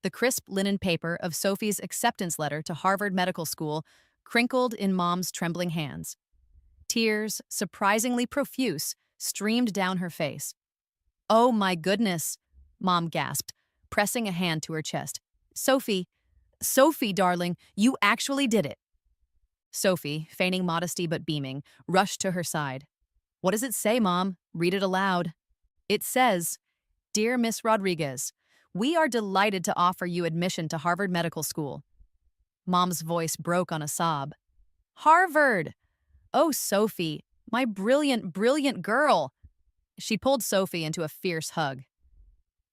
The crisp linen paper of Sophie's acceptance letter to Harvard Medical School crinkled in Mom's trembling hands. Tears, surprisingly profuse, streamed down her face. "Oh my goodness," Mom gasped, pressing a hand to her chest. "Sophie, Sophie, darling, you actually did it." Sophie, feigning modesty but beaming, rushed to her side. "What does it say, Mom? Read it aloud." "It says, 'Dear Miss Rodriguez, we are delighted to offer you admission to Harvard Medical School.'" Mom's voice broke on a sob. "Harvard! Oh, Sophie, my brilliant, brilliant girl." She pulled Sophie into a fierce hug.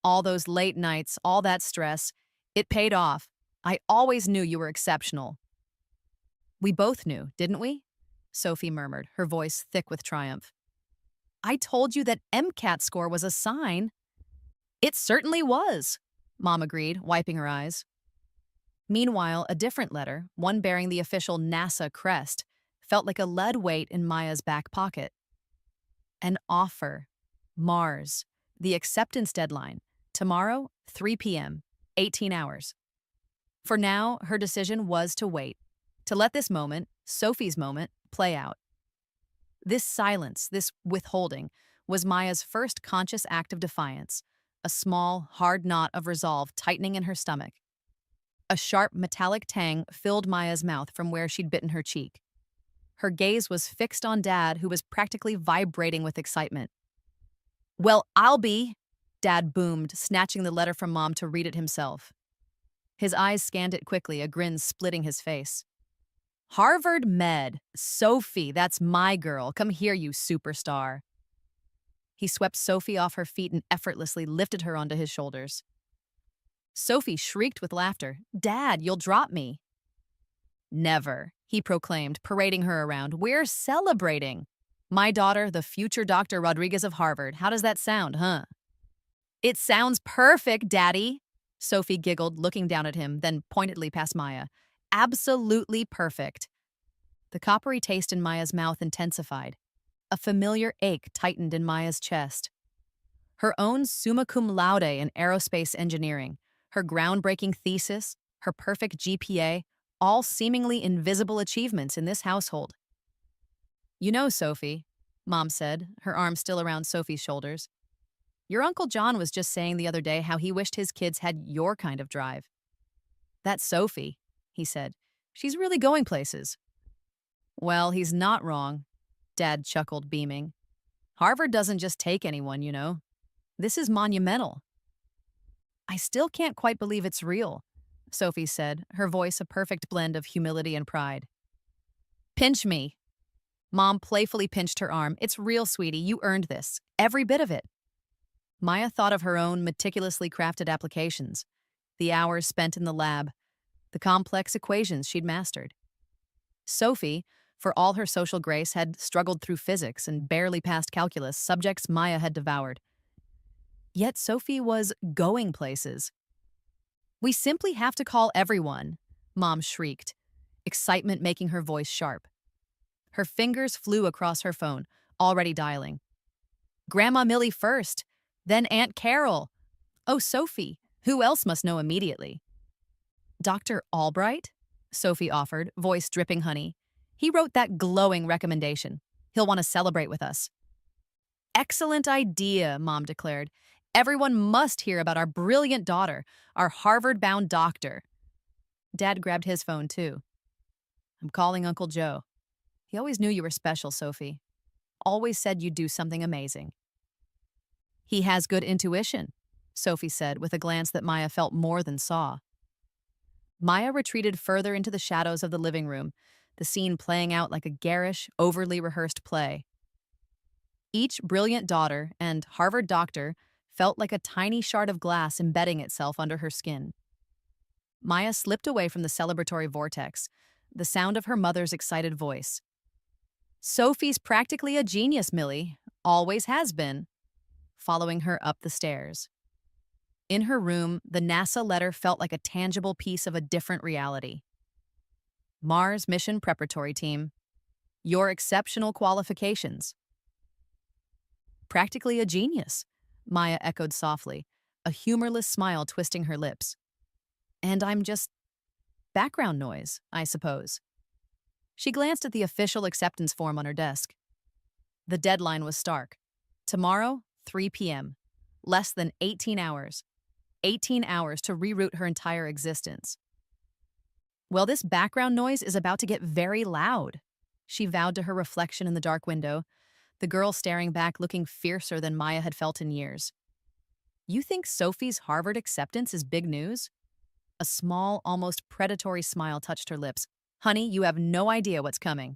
"All those late nights, all that stress, it paid off. I always knew you were exceptional." "We both knew, didn't we?" Sophie murmured, her voice thick with triumph. "I told you that MCAT score was a sign." "It certainly was," Mom agreed, wiping her eyes. Meanwhile, a different letter, one bearing the official NASA crest, felt like a lead weight in Maya's back pocket. An offer. Mars. The acceptance deadline. Tomorrow, 3 p.m., 18 hours. For now, her decision was to wait, to let this moment, Sophie's moment, play out. This silence, this withholding, was Maya's first conscious act of defiance, a small, hard knot of resolve tightening in her stomach. A sharp, metallic tang filled Maya's mouth from where she'd bitten her cheek. Her gaze was fixed on Dad, who was practically vibrating with excitement. "Well, I'll be," Dad boomed, snatching the letter from Mom to read it himself. His eyes scanned it quickly, a grin splitting his face. "Harvard Med. Sophie, that's my girl. Come here, you superstar." He swept Sophie off her feet and effortlessly lifted her onto his shoulders. Sophie shrieked with laughter. "Dad, you'll drop me." "Never," he proclaimed, parading her around. "We're celebrating. My daughter, the future Dr. Rodriguez of Harvard. How does that sound, huh?" "It sounds perfect, Daddy," Sophie giggled, looking down at him, then pointedly past Maya. "Absolutely perfect." The coppery taste in Maya's mouth intensified. A familiar ache tightened in Maya's chest. Her own summa cum laude in aerospace engineering, her groundbreaking thesis, her perfect GPA, all seemingly invisible achievements in this household. "You know, Sophie," Mom said, her arm still around Sophie's shoulders, "your Uncle John was just saying the other day how he wished his kids had your kind of drive." "That's Sophie," he said. "She's really going places." "Well, he's not wrong," Dad chuckled, beaming. "Harvard doesn't just take anyone, you know. This is monumental." "I still can't quite believe it's real," Sophie said, her voice a perfect blend of humility and pride. "Pinch me." Mom playfully pinched her arm. "It's real, sweetie. You earned this. Every bit of it." Maya thought of her own meticulously crafted applications, the hours spent in the lab, the complex equations she'd mastered. Sophie, for all her social grace, had struggled through physics and barely passed calculus, subjects Maya had devoured. Yet Sophie was going places. "We simply have to call everyone," Mom shrieked, excitement making her voice sharp. Her fingers flew across her phone, already dialing. "Grandma Millie first, then Aunt Carol. Oh, Sophie, who else must know immediately?" "Dr. Albright?" Sophie offered, voice dripping honey. "He wrote that glowing recommendation. He'll want to celebrate with us." "Excellent idea," Mom declared. "Everyone must hear about our brilliant daughter, our Harvard-bound doctor." Dad grabbed his phone, too. "I'm calling Uncle Joe. He always knew you were special, Sophie. Always said you'd do something amazing." "He has good intuition," Sophie said with a glance that Maya felt more than saw. Maya retreated further into the shadows of the living room, the scene playing out like a garish, overly rehearsed play. Each brilliant daughter and Harvard doctor felt like a tiny shard of glass embedding itself under her skin. Maya slipped away from the celebratory vortex, the sound of her mother's excited voice. "Sophie's practically a genius, Millie. Always has been," following her up the stairs. In her room, the NASA letter felt like a tangible piece of a different reality. "Mars Mission Preparatory Team. Your exceptional qualifications." "Practically a genius," Maya echoed softly, a humorless smile twisting her lips. And I'm just background noise, I suppose. She glanced at the official acceptance form on her desk. The deadline was stark. Tomorrow, 3 p.m. Less than 18 hours. 18 hours to reroute her entire existence. Well, this background noise is about to get very loud, she vowed to her reflection in the dark window, the girl staring back looking fiercer than Maya had felt in years. You think Sophie's Harvard acceptance is big news? A small, almost predatory smile touched her lips. Honey, you have no idea what's coming.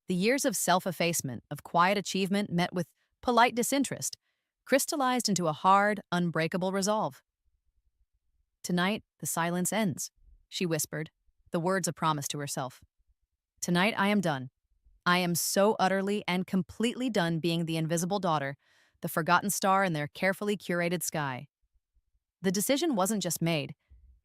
The years of self-effacement, of quiet achievement met with polite disinterest, crystallized into a hard, unbreakable resolve. Tonight, the silence ends, she whispered, the words a promise to herself. Tonight I am done. I am so utterly and completely done being the invisible daughter, the forgotten star in their carefully curated sky. The decision wasn't just made.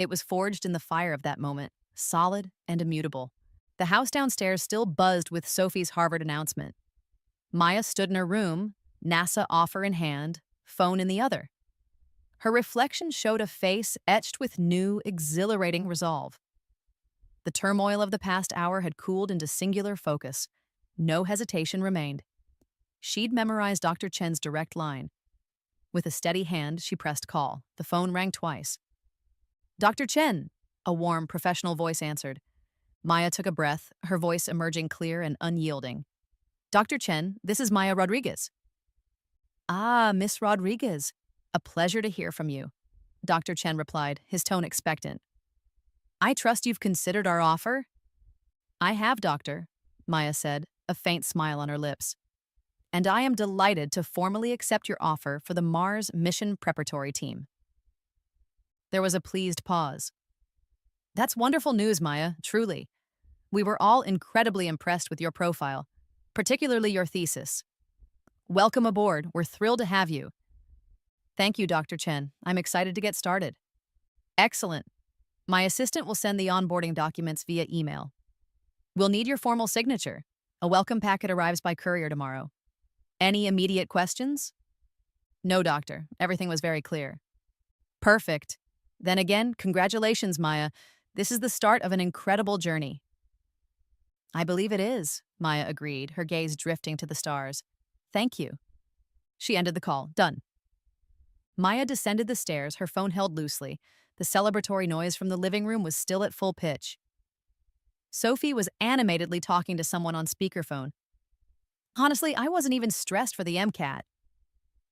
It was forged in the fire of that moment, solid and immutable. The house downstairs still buzzed with Sophie's Harvard announcement. Maya stood in her room, NASA offer in hand, phone in the other. Her reflection showed a face etched with new, exhilarating resolve. The turmoil of the past hour had cooled into singular focus. No hesitation remained. She'd memorized Dr. Chen's direct line. With a steady hand, she pressed call. The phone rang twice. Dr. Chen, a warm, professional voice answered. Maya took a breath, her voice emerging clear and unyielding. Dr. Chen, this is Maya Rodriguez. Ah, Miss Rodriguez. A pleasure to hear from you, Dr. Chen replied, his tone expectant. I trust you've considered our offer? I have, doctor, Maya said, a faint smile on her lips. And I am delighted to formally accept your offer for the Mars Mission Preparatory Team. There was a pleased pause. That's wonderful news, Maya, truly. We were all incredibly impressed with your profile, particularly your thesis. Welcome aboard. We're thrilled to have you. Thank you, Dr. Chen. I'm excited to get started. Excellent. My assistant will send the onboarding documents via email. We'll need your formal signature. A welcome packet arrives by courier tomorrow. Any immediate questions? No, doctor. Everything was very clear. Perfect. Then again, congratulations, Maya. This is the start of an incredible journey. I believe it is, Maya agreed, her gaze drifting to the stars. Thank you. She ended the call. Done. Maya descended the stairs, her phone held loosely. The celebratory noise from the living room was still at full pitch. Sophie was animatedly talking to someone on speakerphone. Honestly, I wasn't even stressed for the MCAT.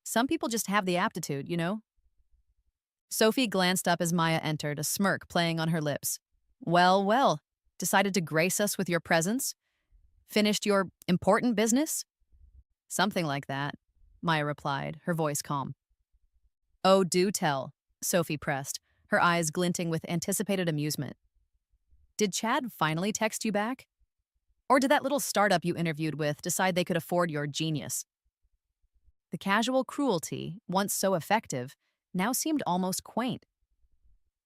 Some people just have the aptitude, you know? Sophie glanced up as Maya entered, a smirk playing on her lips. Well, well, decided to grace us with your presence? Finished your important business? Something like that, Maya replied, her voice calm. Oh, do tell, Sophie pressed, her eyes glinting with anticipated amusement. Did Chad finally text you back? Or did that little startup you interviewed with decide they could afford your genius? The casual cruelty, once so effective, now seemed almost quaint.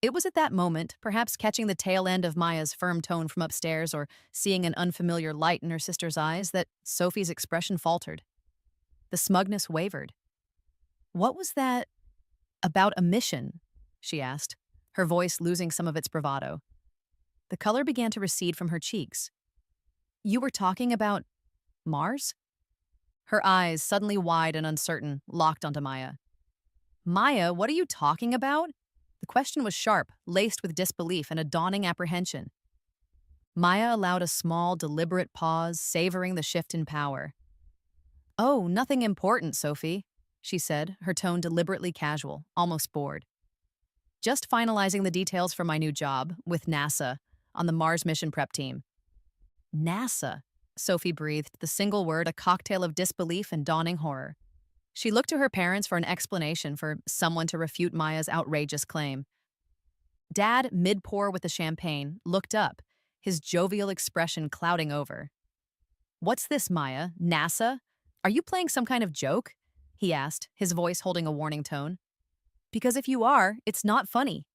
It was at that moment, perhaps catching the tail end of Maya's firm tone from upstairs or seeing an unfamiliar light in her sister's eyes, that Sophie's expression faltered. The smugness wavered. What was that about a mission? She asked, her voice losing some of its bravado. The color began to recede from her cheeks. You were talking about Mars? Her eyes, suddenly wide and uncertain, locked onto Maya. Maya, what are you talking about? The question was sharp, laced with disbelief and a dawning apprehension. Maya allowed a small, deliberate pause, savoring the shift in power. Oh, nothing important, Sophie, she said, her tone deliberately casual, almost bored. Just finalizing the details for my new job, with NASA, on the Mars mission prep team. NASA, Sophie breathed, the single word a cocktail of disbelief and dawning horror. She looked to her parents for an explanation, for someone to refute Maya's outrageous claim. Dad, mid-pour with the champagne, looked up, his jovial expression clouding over. What's this, Maya? NASA? Are you playing some kind of joke? He asked, his voice holding a warning tone. Because if you are, it's not funny.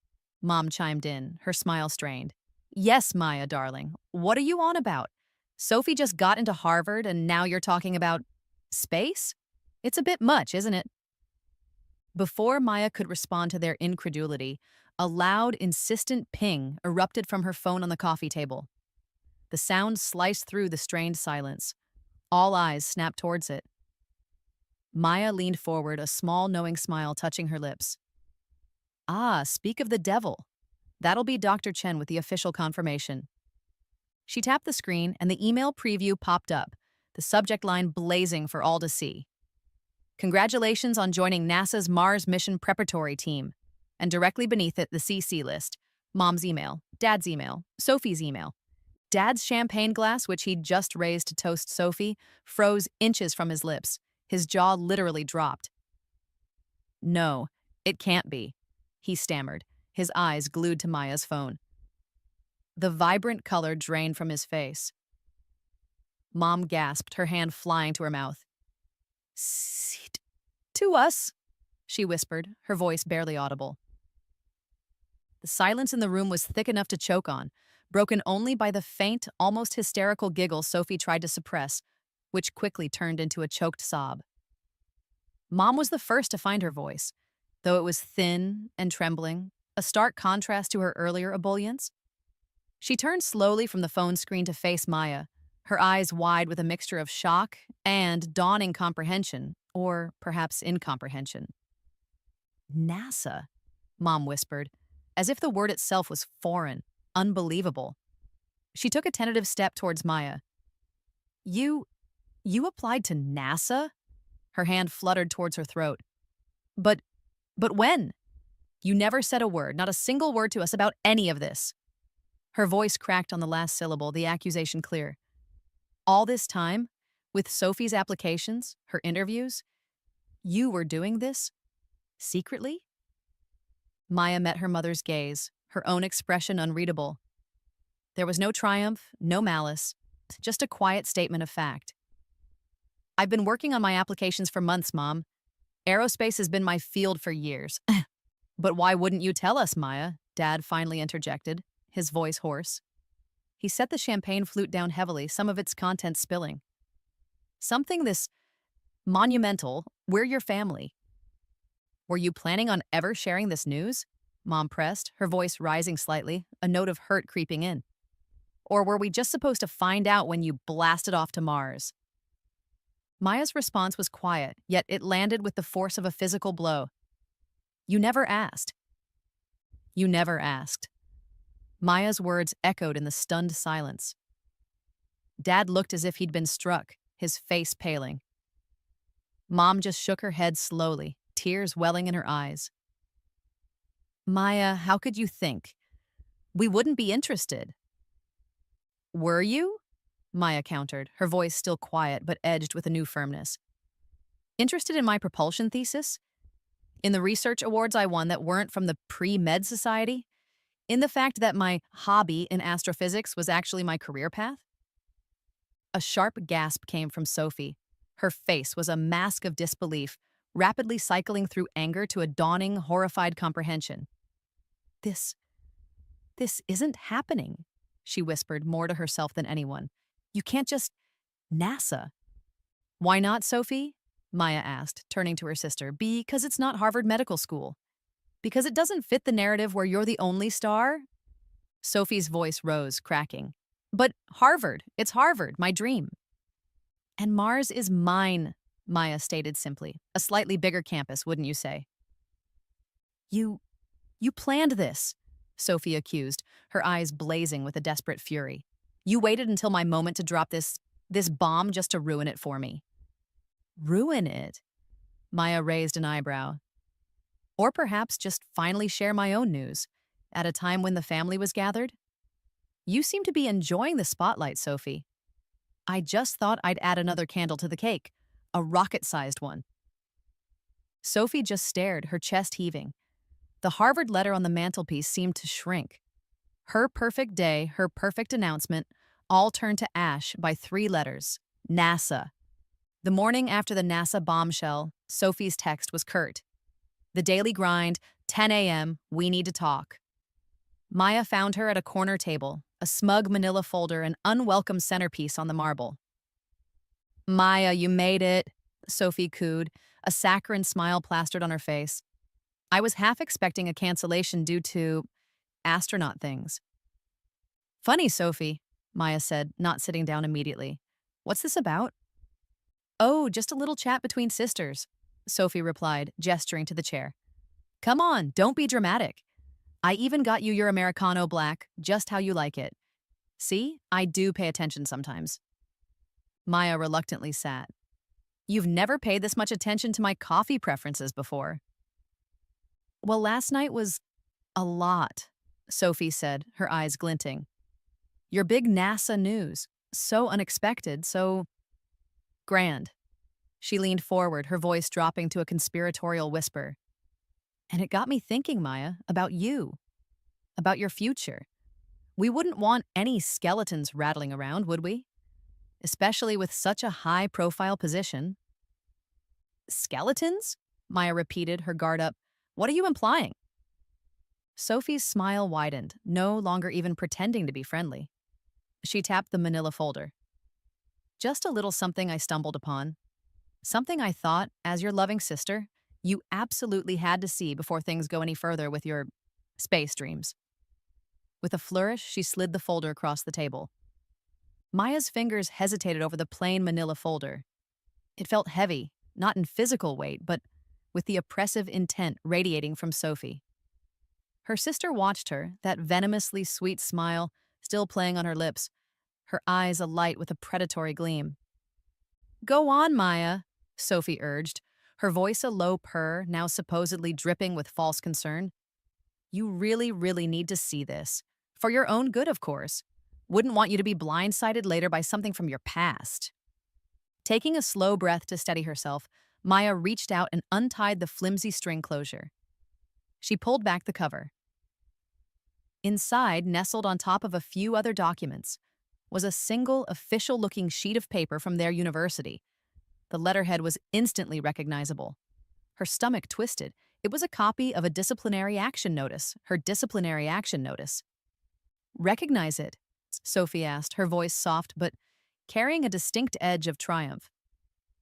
Mom chimed in, her smile strained. Yes, Maya, darling. What are you on about? Sophie just got into Harvard and now you're talking about space? It's a bit much, isn't it? Before Maya could respond to their incredulity, a loud, insistent ping erupted from her phone on the coffee table. The sound sliced through the strained silence. All eyes snapped towards it. Maya leaned forward, a small, knowing smile touching her lips. Ah, speak of the devil. That'll be Dr. Chen with the official confirmation. She tapped the screen, and the email preview popped up, the subject line blazing for all to see. Congratulations on joining NASA's Mars Mission Preparatory Team. And directly beneath it, the CC list. Mom's email, Dad's email, Sophie's email. Dad's champagne glass, which he'd just raised to toast Sophie, froze inches from his lips. His jaw literally dropped. No, it can't be, he stammered, his eyes glued to Maya's phone. The vibrant color drained from his face. Mom gasped, her hand flying to her mouth. "Sit to us," she whispered, her voice barely audible. The silence in the room was thick enough to choke on, broken only by the faint, almost hysterical giggle Sophie tried to suppress, which quickly turned into a choked sob. Mom was the first to find her voice, though it was thin and trembling, a stark contrast to her earlier ebullience. She turned slowly from the phone screen to face Maya, her eyes wide with a mixture of shock and dawning comprehension, or perhaps incomprehension. NASA, Mom whispered, as if the word itself was foreign, unbelievable. She took a tentative step towards Maya. You applied to NASA? Her hand fluttered towards her throat. But when? You never said a word, not a single word to us about any of this. Her voice cracked on the last syllable, the accusation clear. All this time, with Sophie's applications, her interviews, you were doing this? Secretly? Maya met her mother's gaze, her own expression unreadable. There was no triumph, no malice, just a quiet statement of fact. I've been working on my applications for months, Mom. Aerospace has been my field for years. But why wouldn't you tell us, Maya? Dad finally interjected, his voice hoarse. He set the champagne flute down heavily, some of its contents spilling. Something this monumental, we're your family. Were you planning on ever sharing this news? Mom pressed, her voice rising slightly, a note of hurt creeping in. Or were we just supposed to find out when you blasted off to Mars? Maya's response was quiet, yet it landed with the force of a physical blow. You never asked. You never asked. Maya's words echoed in the stunned silence. Dad looked as if he'd been struck, his face paling. Mom just shook her head slowly, tears welling in her eyes. Maya, how could you think? We wouldn't be interested. Were you? Maya countered, her voice still quiet but edged with a new firmness. Interested in my propulsion thesis? In the research awards I won that weren't from the pre-med society? In the fact that my hobby in astrophysics was actually my career path? A sharp gasp came from Sophie. Her face was a mask of disbelief, rapidly cycling through anger to a dawning, horrified comprehension. This isn't happening, she whispered more to herself than anyone. You can't just... NASA. Why not, Sophie? Maya asked, turning to her sister. Because it's not Harvard Medical School. Because it doesn't fit the narrative where you're the only star? Sophie's voice rose, cracking. But Harvard, it's Harvard, my dream. And Mars is mine, Maya stated simply. A slightly bigger campus, wouldn't you say? You planned this, Sophie accused, her eyes blazing with a desperate fury. You waited until my moment to drop this bomb just to ruin it for me. Ruin it? Maya raised an eyebrow. Or perhaps just finally share my own news, at a time when the family was gathered? You seem to be enjoying the spotlight, Sophie. I just thought I'd add another candle to the cake, a rocket-sized one. Sophie just stared, her chest heaving. The Harvard letter on the mantelpiece seemed to shrink. Her perfect day, her perfect announcement, all turned to ash by 3 letters, NASA. The morning after the NASA bombshell, Sophie's text was curt. The daily grind, 10 a.m., we need to talk. Maya found her at a corner table, a smug manila folder, an unwelcome centerpiece on the marble. Maya, you made it, Sophie cooed, a saccharine smile plastered on her face. I was half expecting a cancellation due to astronaut things. Funny, Sophie, Maya said, not sitting down immediately. What's this about? Oh, just a little chat between sisters, Sophie replied, gesturing to the chair. Come on, don't be dramatic. I even got you your Americano black, just how you like it. See, I do pay attention sometimes. Maya reluctantly sat. You've never paid this much attention to my coffee preferences before. Well, last night was a lot, Sophie said, her eyes glinting. Your big NASA news. So unexpected, so grand. She leaned forward, her voice dropping to a conspiratorial whisper. And it got me thinking, Maya, about you, about your future. We wouldn't want any skeletons rattling around, would we? Especially with such a high-profile position. Skeletons? Maya repeated, her guard up. What are you implying? Sophie's smile widened, no longer even pretending to be friendly. She tapped the manila folder. Just a little something I stumbled upon. Something I thought, as your loving sister, you absolutely had to see before things go any further with your space dreams. With a flourish, she slid the folder across the table. Maya's fingers hesitated over the plain manila folder. It felt heavy, not in physical weight, but with the oppressive intent radiating from Sophie. Her sister watched her, that venomously sweet smile still playing on her lips, her eyes alight with a predatory gleam. Go on, Maya, Sophie urged, her voice a low purr, now supposedly dripping with false concern. You really, really need to see this. For your own good, of course. Wouldn't want you to be blindsided later by something from your past. Taking a slow breath to steady herself, Maya reached out and untied the flimsy string closure. She pulled back the cover. Inside, nestled on top of a few other documents, was a single, official-looking sheet of paper from their university. The letterhead was instantly recognizable. Her stomach twisted. It was a copy of a disciplinary action notice, her disciplinary action notice. Recognize it? Sophie asked, her voice soft but carrying a distinct edge of triumph.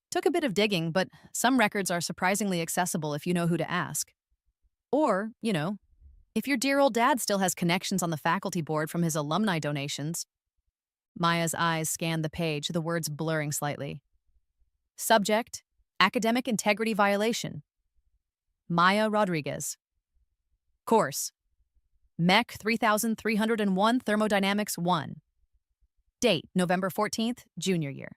Took a bit of digging, but some records are surprisingly accessible if you know who to ask. Or, if your dear old dad still has connections on the faculty board from his alumni donations. Maya's eyes scanned the page, the words blurring slightly. Subject, academic integrity violation. Maya Rodriguez. Course, Mech 3301 Thermodynamics 1. Date, November 14th, junior year.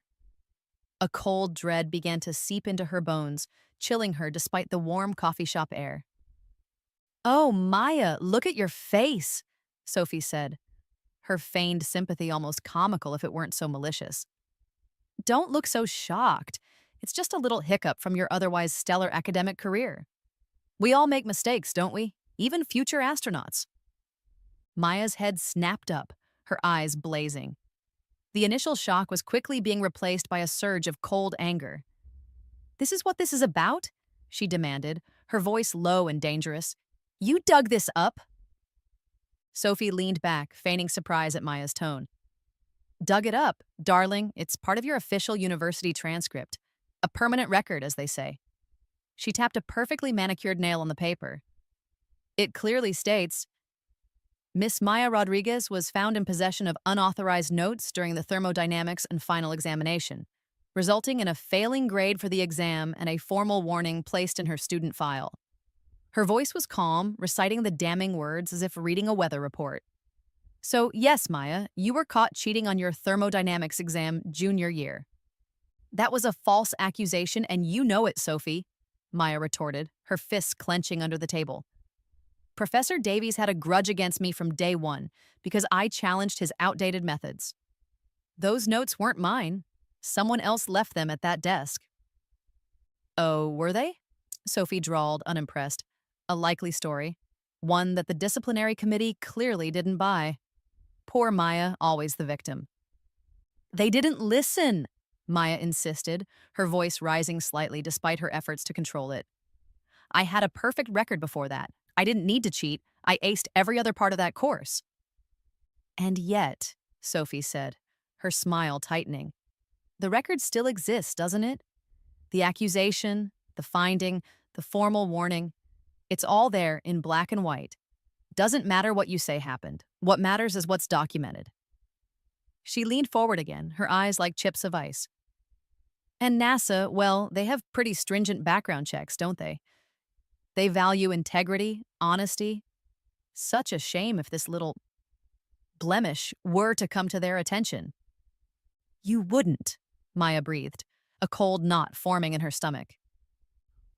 A cold dread began to seep into her bones, chilling her despite the warm coffee shop air. Oh, Maya, look at your face, Sophie said, her feigned sympathy almost comical if it weren't so malicious. Don't look so shocked. It's just a little hiccup from your otherwise stellar academic career. We all make mistakes, don't we? Even future astronauts. Maya's head snapped up, her eyes blazing. The initial shock was quickly being replaced by a surge of cold anger. This is what this is about? She demanded, her voice low and dangerous. You dug this up? Sophie leaned back, feigning surprise at Maya's tone. Dug it up, darling. It's part of your official university transcript. A permanent record, as they say. She tapped a perfectly manicured nail on the paper. It clearly states, Miss Maya Rodriguez was found in possession of unauthorized notes during the thermodynamics and final examination, resulting in a failing grade for the exam and a formal warning placed in her student file. Her voice was calm, reciting the damning words as if reading a weather report. So, yes, Maya, you were caught cheating on your thermodynamics exam junior year. That was a false accusation, and you know it, Sophie, Maya retorted, her fists clenching under the table. Professor Davies had a grudge against me from day one because I challenged his outdated methods. Those notes weren't mine. Someone else left them at that desk. Oh, were they? Sophie drawled, unimpressed. A likely story. One that the disciplinary committee clearly didn't buy. Poor Maya, always the victim. They didn't listen, Maya insisted, her voice rising slightly despite her efforts to control it. I had a perfect record before that. I didn't need to cheat. I aced every other part of that course. And yet, Sophie said, her smile tightening, the record still exists, doesn't it? The accusation, the finding, the formal warning. It's all there in black and white. Doesn't matter what you say happened. What matters is what's documented. She leaned forward again, her eyes like chips of ice. And NASA, well, they have pretty stringent background checks, don't they? They value integrity, honesty. Such a shame if this little blemish were to come to their attention. You wouldn't, Maya breathed, a cold knot forming in her stomach.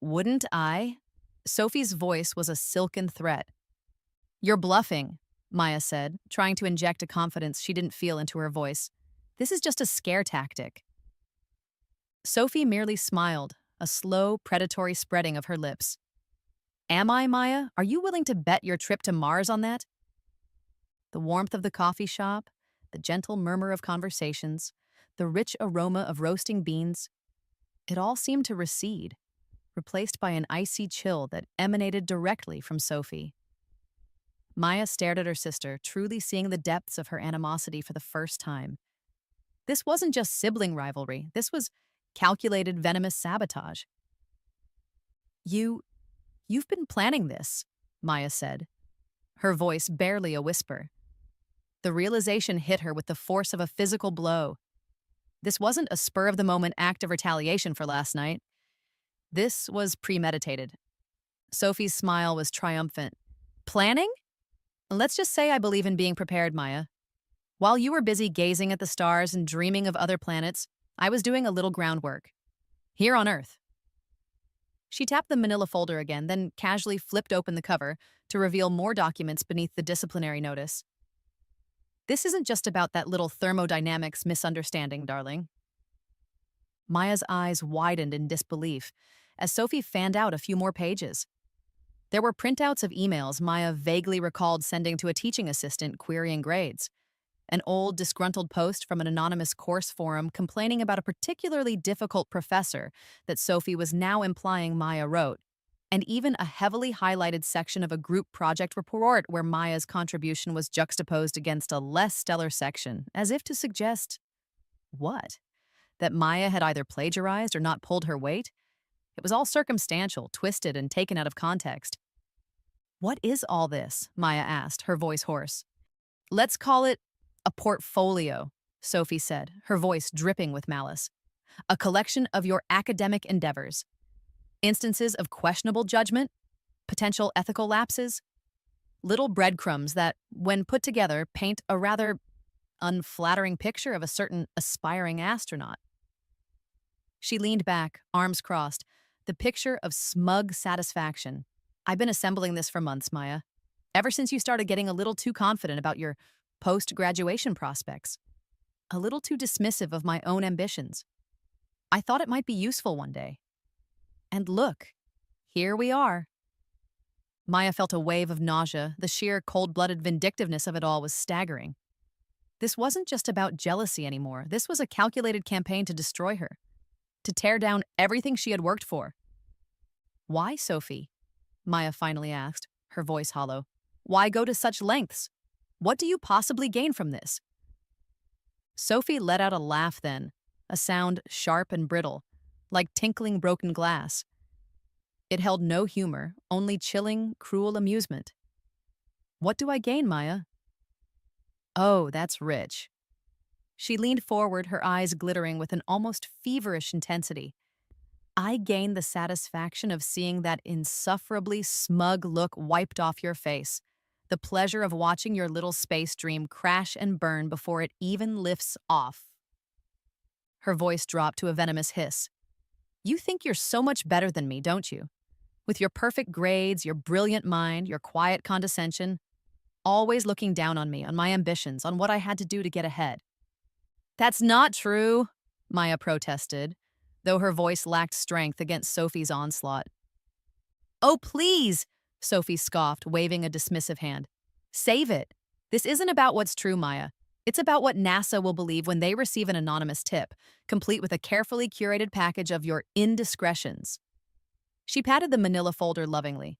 Wouldn't I? Sophie's voice was a silken threat. You're bluffing, Maya said, trying to inject a confidence she didn't feel into her voice. This is just a scare tactic. Sophie merely smiled, a slow, predatory spreading of her lips. Am I, Maya? Are you willing to bet your trip to Mars on that? The warmth of the coffee shop, the gentle murmur of conversations, the rich aroma of roasting beans, it all seemed to recede, replaced by an icy chill that emanated directly from Sophie. Maya stared at her sister, truly seeing the depths of her animosity for the first time. This wasn't just sibling rivalry. This was calculated, venomous sabotage. You've been planning this, Maya said, her voice barely a whisper. The realization hit her with the force of a physical blow. This wasn't a spur-of-the-moment act of retaliation for last night. This was premeditated. Sophie's smile was triumphant. Planning? Let's just say I believe in being prepared, Maya. While you were busy gazing at the stars and dreaming of other planets, I was doing a little groundwork. Here on Earth. She tapped the manila folder again, then casually flipped open the cover to reveal more documents beneath the disciplinary notice. This isn't just about that little thermodynamics misunderstanding, darling. Maya's eyes widened in disbelief as Sophie fanned out a few more pages. There were printouts of emails Maya vaguely recalled sending to a teaching assistant querying grades, an old, disgruntled post from an anonymous course forum complaining about a particularly difficult professor that Sophie was now implying Maya wrote, and even a heavily highlighted section of a group project report where Maya's contribution was juxtaposed against a less stellar section, as if to suggest, what? That Maya had either plagiarized or not pulled her weight? It was all circumstantial, twisted, and taken out of context. What is all this? Maya asked, her voice hoarse. Let's call it a portfolio, Sophie said, her voice dripping with malice. A collection of your academic endeavors. Instances of questionable judgment, potential ethical lapses, little breadcrumbs that, when put together, paint a rather unflattering picture of a certain aspiring astronaut. She leaned back, arms crossed, the picture of smug satisfaction. I've been assembling this for months, Maya. Ever since you started getting a little too confident about your post-graduation prospects. A little too dismissive of my own ambitions. I thought it might be useful one day. And look, here we are. Maya felt a wave of nausea. The sheer cold-blooded vindictiveness of it all was staggering. This wasn't just about jealousy anymore. This was a calculated campaign to destroy her, to tear down everything she had worked for. Why, Sophie? Maya finally asked, her voice hollow. Why go to such lengths? What do you possibly gain from this? Sophie let out a laugh then, a sound sharp and brittle, like tinkling broken glass. It held no humor, only chilling, cruel amusement. What do I gain, Maya? Oh, that's rich. She leaned forward, her eyes glittering with an almost feverish intensity. I gain the satisfaction of seeing that insufferably smug look wiped off your face. The pleasure of watching your little space dream crash and burn before it even lifts off. Her voice dropped to a venomous hiss. You think you're so much better than me, don't you? With your perfect grades, your brilliant mind, your quiet condescension, always looking down on me, on my ambitions, on what I had to do to get ahead. That's not true, Maya protested, though her voice lacked strength against Sophie's onslaught. Oh, please, Sophie scoffed, waving a dismissive hand. Save it. This isn't about what's true, Maya. It's about what NASA will believe when they receive an anonymous tip, complete with a carefully curated package of your indiscretions. She patted the manila folder lovingly.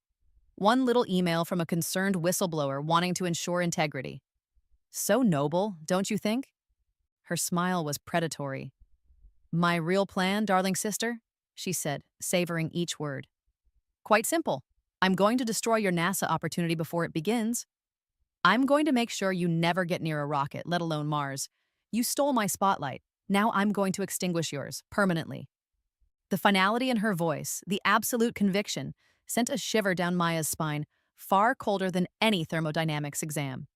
One little email from a concerned whistleblower wanting to ensure integrity. So noble, don't you think? Her smile was predatory. My real plan, darling sister, she said, savoring each word. Quite simple. I'm going to destroy your NASA opportunity before it begins. I'm going to make sure you never get near a rocket, let alone Mars. You stole my spotlight. Now I'm going to extinguish yours, permanently. The finality in her voice, the absolute conviction, sent a shiver down Maya's spine, far colder than any thermodynamics exam.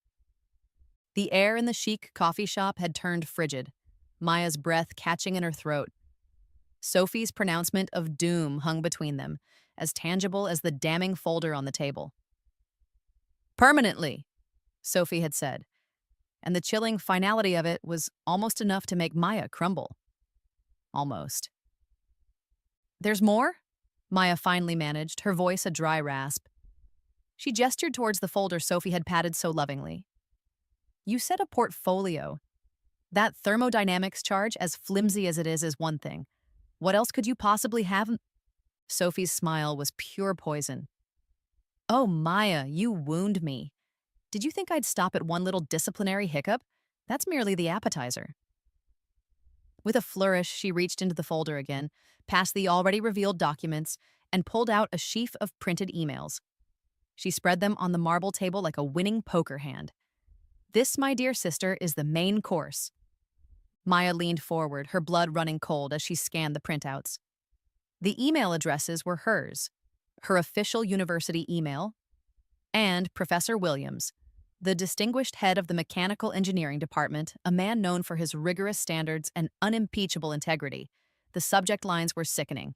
The air in the chic coffee shop had turned frigid, Maya's breath catching in her throat. Sophie's pronouncement of doom hung between them, as tangible as the damning folder on the table. Permanently, Sophie had said, and the chilling finality of it was almost enough to make Maya crumble. Almost. There's more? Maya finally managed, her voice a dry rasp. She gestured towards the folder Sophie had patted so lovingly. You said a portfolio. That thermodynamics charge, as flimsy as it is one thing. What else could you possibly have? Sophie's smile was pure poison. Oh, Maya, you wound me. Did you think I'd stop at one little disciplinary hiccup? That's merely the appetizer. With a flourish, she reached into the folder again, past the already revealed documents, and pulled out a sheaf of printed emails. She spread them on the marble table like a winning poker hand. This, my dear sister, is the main course. Maya leaned forward, her blood running cold as she scanned the printouts. The email addresses were hers, her official university email, and Professor Williams, the distinguished head of the mechanical engineering department, a man known for his rigorous standards and unimpeachable integrity. The subject lines were sickening.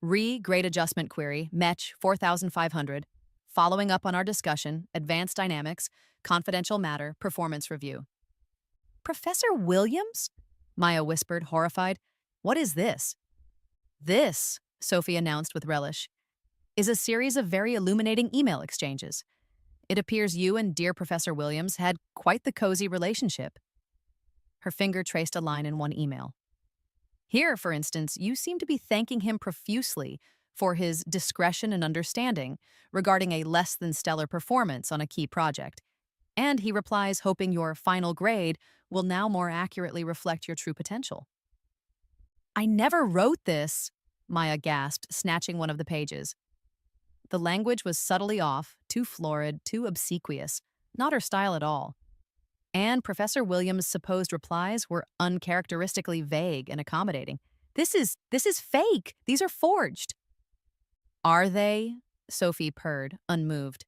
Grade adjustment query, MECH 4500, following up on our discussion, advanced dynamics, confidential matter, performance review. Professor Williams? Maya whispered, horrified. What is this? This, Sophie announced with relish, is a series of very illuminating email exchanges. It appears you and dear Professor Williams had quite the cozy relationship. Her finger traced a line in one email. Here, for instance, you seem to be thanking him profusely for his discretion and understanding regarding a less than stellar performance on a key project. And he replies hoping your final grade will now more accurately reflect your true potential. I never wrote this, Maya gasped, snatching one of the pages. The language was subtly off, too florid, too obsequious, not her style at all. And Professor Williams' supposed replies were uncharacteristically vague and accommodating. This is fake. These are forged. Are they? Sophie purred, unmoved.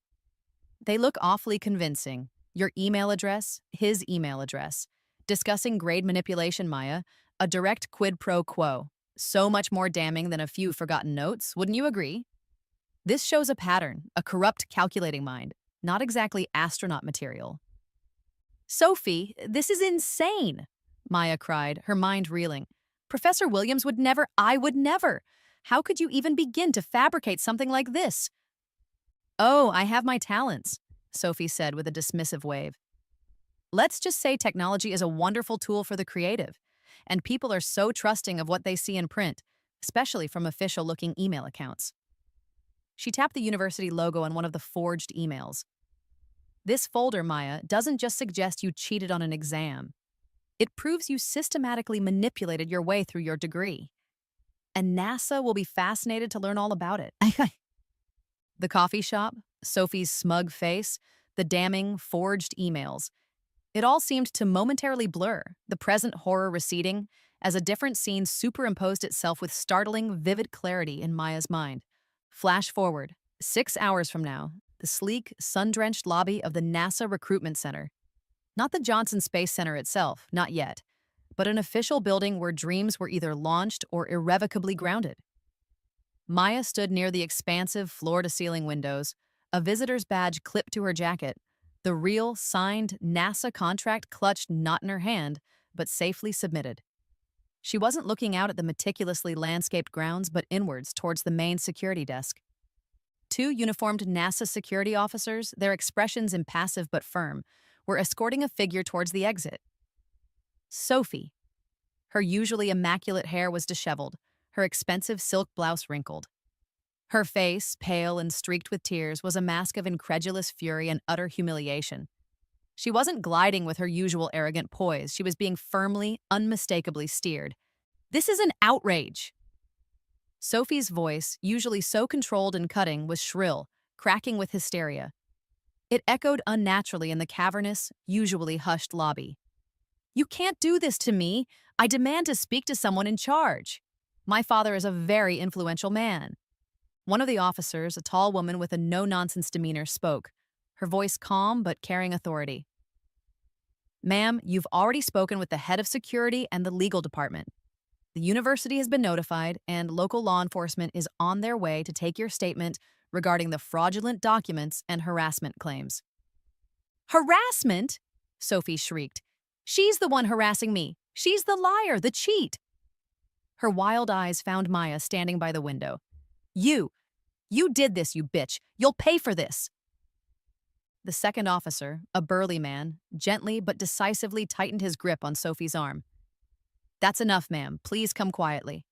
They look awfully convincing. Your email address, his email address. Discussing grade manipulation, Maya. A direct quid pro quo. So much more damning than a few forgotten notes, wouldn't you agree? This shows a pattern, a corrupt calculating mind, not exactly astronaut material. Sophie, this is insane, Maya cried, her mind reeling. Professor Williams would never, I would never. How could you even begin to fabricate something like this? Oh, I have my talents, Sophie said with a dismissive wave. Let's just say technology is a wonderful tool for the creative, and people are so trusting of what they see in print, especially from official-looking email accounts. She tapped the university logo on one of the forged emails. This folder, Maya, doesn't just suggest you cheated on an exam. It proves you systematically manipulated your way through your degree. And NASA will be fascinated to learn all about it. The coffee shop, Sophie's smug face, the damning, forged emails. It all seemed to momentarily blur, the present horror receding, as a different scene superimposed itself with startling, vivid clarity in Maya's mind. Flash forward, 6 hours from now, the sleek, sun-drenched lobby of the NASA Recruitment Center. Not the Johnson Space Center itself, not yet, but an official building where dreams were either launched or irrevocably grounded. Maya stood near the expansive floor-to-ceiling windows, a visitor's badge clipped to her jacket, the real, signed NASA contract clutched not in her hand, but safely submitted. She wasn't looking out at the meticulously landscaped grounds, but inwards towards the main security desk. 2 uniformed NASA security officers, their expressions impassive but firm, were escorting a figure towards the exit. Sophie. Her usually immaculate hair was disheveled, her expensive silk blouse wrinkled. Her face, pale and streaked with tears, was a mask of incredulous fury and utter humiliation. She wasn't gliding with her usual arrogant poise. She was being firmly, unmistakably steered. This is an outrage. Sophie's voice, usually so controlled and cutting, was shrill, cracking with hysteria. It echoed unnaturally in the cavernous, usually hushed lobby. "You can't do this to me! I demand to speak to someone in charge! My father is a very influential man." One of the officers, a tall woman with a no-nonsense demeanor, spoke, her voice calm but carrying authority. "Ma'am, you've already spoken with the head of security and the legal department. The university has been notified, and local law enforcement is on their way to take your statement regarding the fraudulent documents and harassment claims." "Harassment?" Sophie shrieked. "She's the one harassing me. She's the liar, the cheat." Her wild eyes found Maya standing by the window. You did this, you bitch. You'll pay for this." The second officer, a burly man, gently but decisively tightened his grip on Sophie's arm. "That's enough, ma'am. Please come quietly."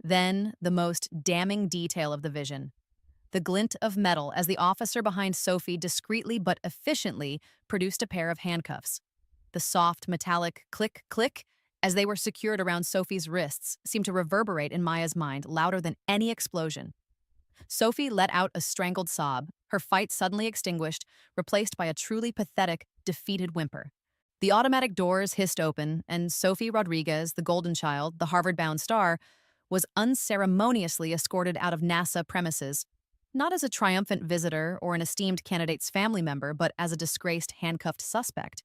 Then, the most damning detail of the vision. The glint of metal as the officer behind Sophie discreetly but efficiently produced a pair of handcuffs. The soft, metallic click-click as they were secured around Sophie's wrists seemed to reverberate in Maya's mind louder than any explosion. Sophie let out a strangled sob, her fight suddenly extinguished, replaced by a truly pathetic, defeated whimper. The automatic doors hissed open, and Sophie Rodriguez, the golden child, the Harvard-bound star, was unceremoniously escorted out of NASA premises, not as a triumphant visitor or an esteemed candidate's family member, but as a disgraced, handcuffed suspect.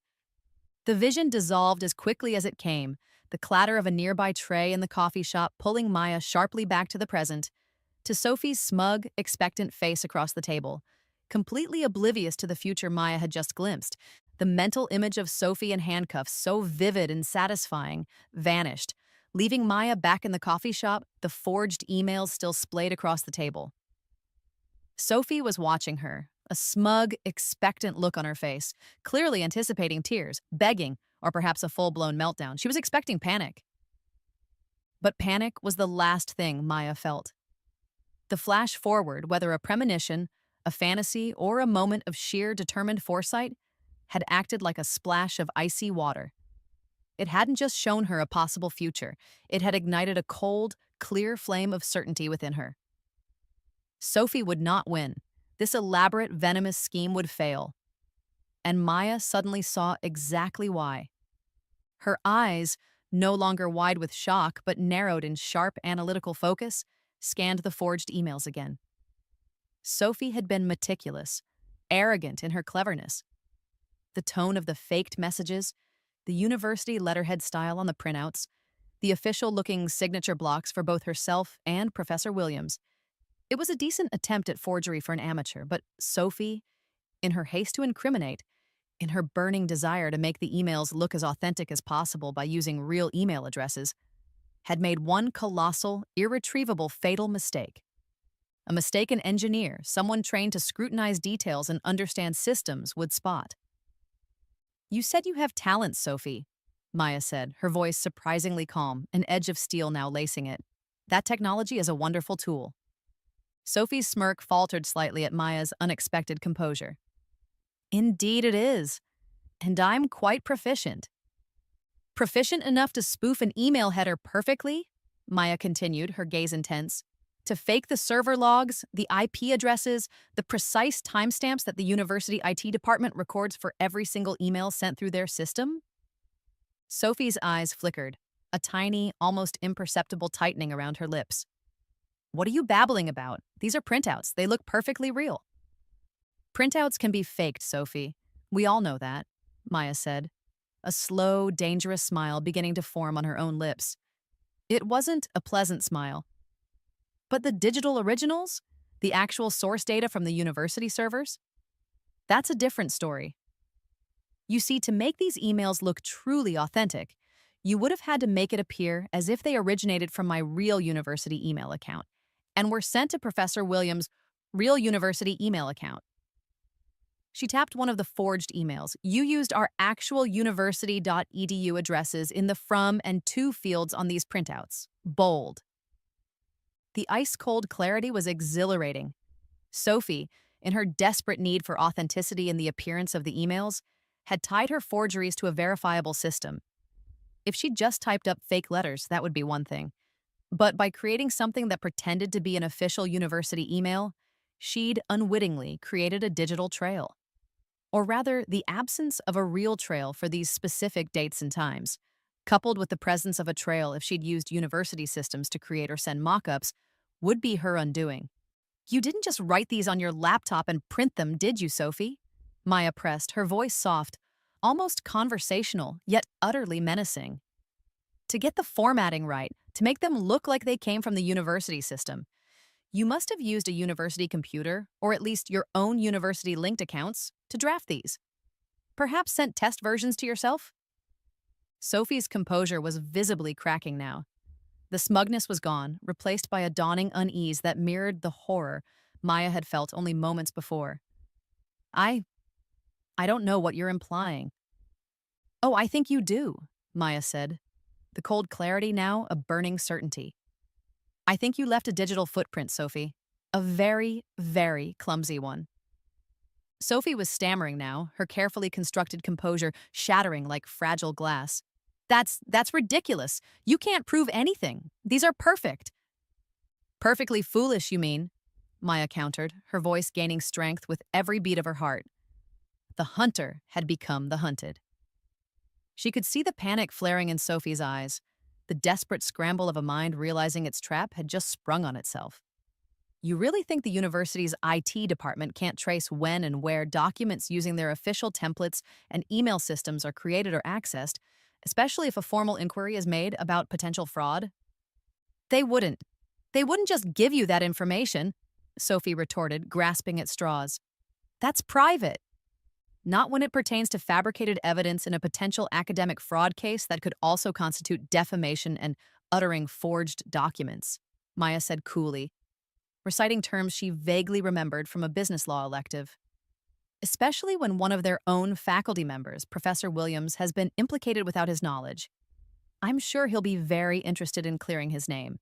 The vision dissolved as quickly as it came, the clatter of a nearby tray in the coffee shop pulling Maya sharply back to the present, to Sophie's smug, expectant face across the table. Completely oblivious to the future Maya had just glimpsed, the mental image of Sophie in handcuffs, so vivid and satisfying, vanished, leaving Maya back in the coffee shop, the forged emails still splayed across the table. Sophie was watching her, a smug, expectant look on her face, clearly anticipating tears, begging, or perhaps a full-blown meltdown. She was expecting panic. But panic was the last thing Maya felt. The flash forward, whether a premonition, a fantasy, or a moment of sheer determined foresight, had acted like a splash of icy water. It hadn't just shown her a possible future, it had ignited a cold, clear flame of certainty within her. Sophie would not win. This elaborate, venomous scheme would fail. And Maya suddenly saw exactly why. Her eyes, no longer wide with shock but narrowed in sharp analytical focus, scanned the forged emails again. Sophie had been meticulous, arrogant in her cleverness. The tone of the faked messages, the university letterhead style on the printouts, the official-looking signature blocks for both herself and Professor Williams. It was a decent attempt at forgery for an amateur, but Sophie, in her haste to incriminate, in her burning desire to make the emails look as authentic as possible by using real email addresses, had made one colossal, irretrievable, fatal mistake. A mistake an engineer, someone trained to scrutinize details and understand systems, would spot. "You said you have talent, Sophie," Maya said, her voice surprisingly calm, an edge of steel now lacing it. "That technology is a wonderful tool." Sophie's smirk faltered slightly at Maya's unexpected composure. "Indeed it is. And I'm quite proficient." "Proficient enough to spoof an email header perfectly?" Maya continued, her gaze intense. "To fake the server logs, the IP addresses, the precise timestamps that the university IT department records for every single email sent through their system?" Sophie's eyes flickered, a tiny, almost imperceptible tightening around her lips. "What are you babbling about? These are printouts. They look perfectly real." "Printouts can be faked, Sophie. We all know that," Maya said, a slow, dangerous smile beginning to form on her own lips. It wasn't a pleasant smile. But the digital originals? The actual source data from the university servers? That's a different story. You see, to make these emails look truly authentic, you would have had to make it appear as if they originated from my real university email account and were sent to Professor Williams' real university email account. She tapped one of the forged emails. "You used our actual university.edu addresses in the from and to fields on these printouts. Bold." The ice-cold clarity was exhilarating. Sophie, in her desperate need for authenticity in the appearance of the emails, had tied her forgeries to a verifiable system. If she'd just typed up fake letters, that would be one thing. But by creating something that pretended to be an official university email, she'd unwittingly created a digital trail. Or rather, the absence of a real trail for these specific dates and times, coupled with the presence of a trail if she'd used university systems to create or send mock-ups, would be her undoing. You didn't just write these on your laptop and print them, did you, Sophie? Maya pressed, her voice soft, almost conversational, yet utterly menacing. To get the formatting right, to make them look like they came from the university system, you must have used a university computer, or at least your own university-linked accounts, to draft these. Perhaps sent test versions to yourself? Sophie's composure was visibly cracking now. The smugness was gone, replaced by a dawning unease that mirrored the horror Maya had felt only moments before. I don't know what you're implying. Oh, I think you do, Maya said, the cold clarity now a burning certainty. I think you left a digital footprint, Sophie. A very, very clumsy one. Sophie was stammering now, her carefully constructed composure shattering like fragile glass. That's ridiculous. You can't prove anything. These are perfect. Perfectly foolish, you mean? Maya countered, her voice gaining strength with every beat of her heart. The hunter had become the hunted. She could see the panic flaring in Sophie's eyes, the desperate scramble of a mind realizing its trap had just sprung on itself. You really think the university's IT department can't trace when and where documents using their official templates and email systems are created or accessed, especially if a formal inquiry is made about potential fraud? They wouldn't. They wouldn't just give you that information, Sophie retorted, grasping at straws. That's private. Not when it pertains to fabricated evidence in a potential academic fraud case that could also constitute defamation and uttering forged documents, Maya said coolly, reciting terms she vaguely remembered from a business law elective. Especially when one of their own faculty members, Professor Williams, has been implicated without his knowledge. I'm sure he'll be very interested in clearing his name.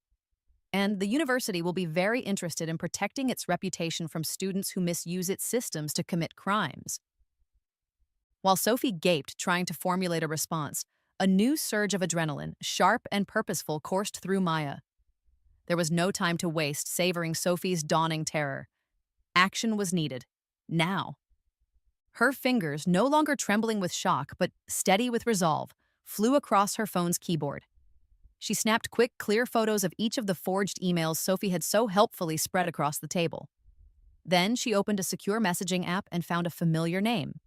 And the university will be very interested in protecting its reputation from students who misuse its systems to commit crimes. While Sophie gaped, trying to formulate a response, a new surge of adrenaline, sharp and purposeful, coursed through Maya. There was no time to waste savoring Sophie's dawning terror. Action was needed. Now. Her fingers, no longer trembling with shock, but steady with resolve, flew across her phone's keyboard. She snapped quick, clear photos of each of the forged emails Sophie had so helpfully spread across the table. Then she opened a secure messaging app and found a familiar name.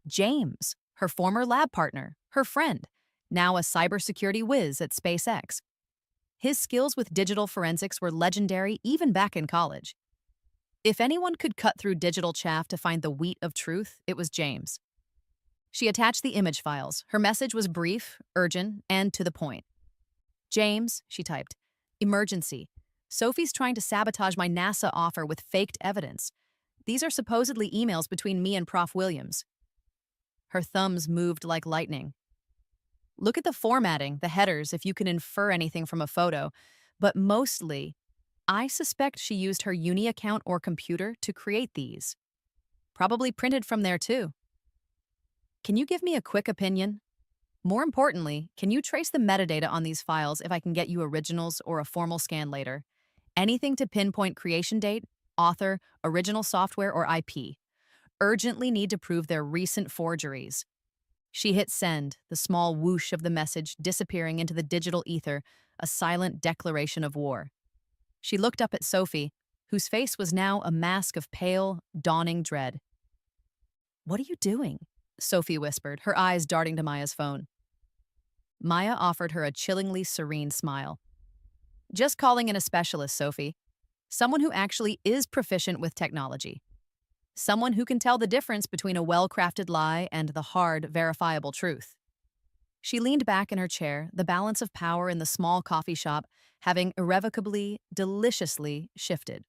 James, her former lab partner, her friend, now a cybersecurity whiz at SpaceX. His skills with digital forensics were legendary even back in college. If anyone could cut through digital chaff to find the wheat of truth, it was James. She attached the image files. Her message was brief, urgent, and to the point. James, she typed, emergency. Sophie's trying to sabotage my NASA offer with faked evidence. These are supposedly emails between me and Prof. Williams. Her thumbs moved like lightning. Look at the formatting, the headers, if you can infer anything from a photo. But mostly, I suspect she used her uni account or computer to create these. Probably printed from there too. Can you give me a quick opinion? More importantly, can you trace the metadata on these files if I can get you originals or a formal scan later? Anything to pinpoint creation date, author, original software, or IP. Urgently need to prove their recent forgeries. She hit send, the small whoosh of the message disappearing into the digital ether, a silent declaration of war. She looked up at Sophie, whose face was now a mask of pale, dawning dread. What are you doing? Sophie whispered, her eyes darting to Maya's phone. Maya offered her a chillingly serene smile. Just calling in a specialist, Sophie. Someone who actually is proficient with technology. Someone who can tell the difference between a well-crafted lie and the hard, verifiable truth. She leaned back in her chair, the balance of power in the small coffee shop having irrevocably, deliciously shifted.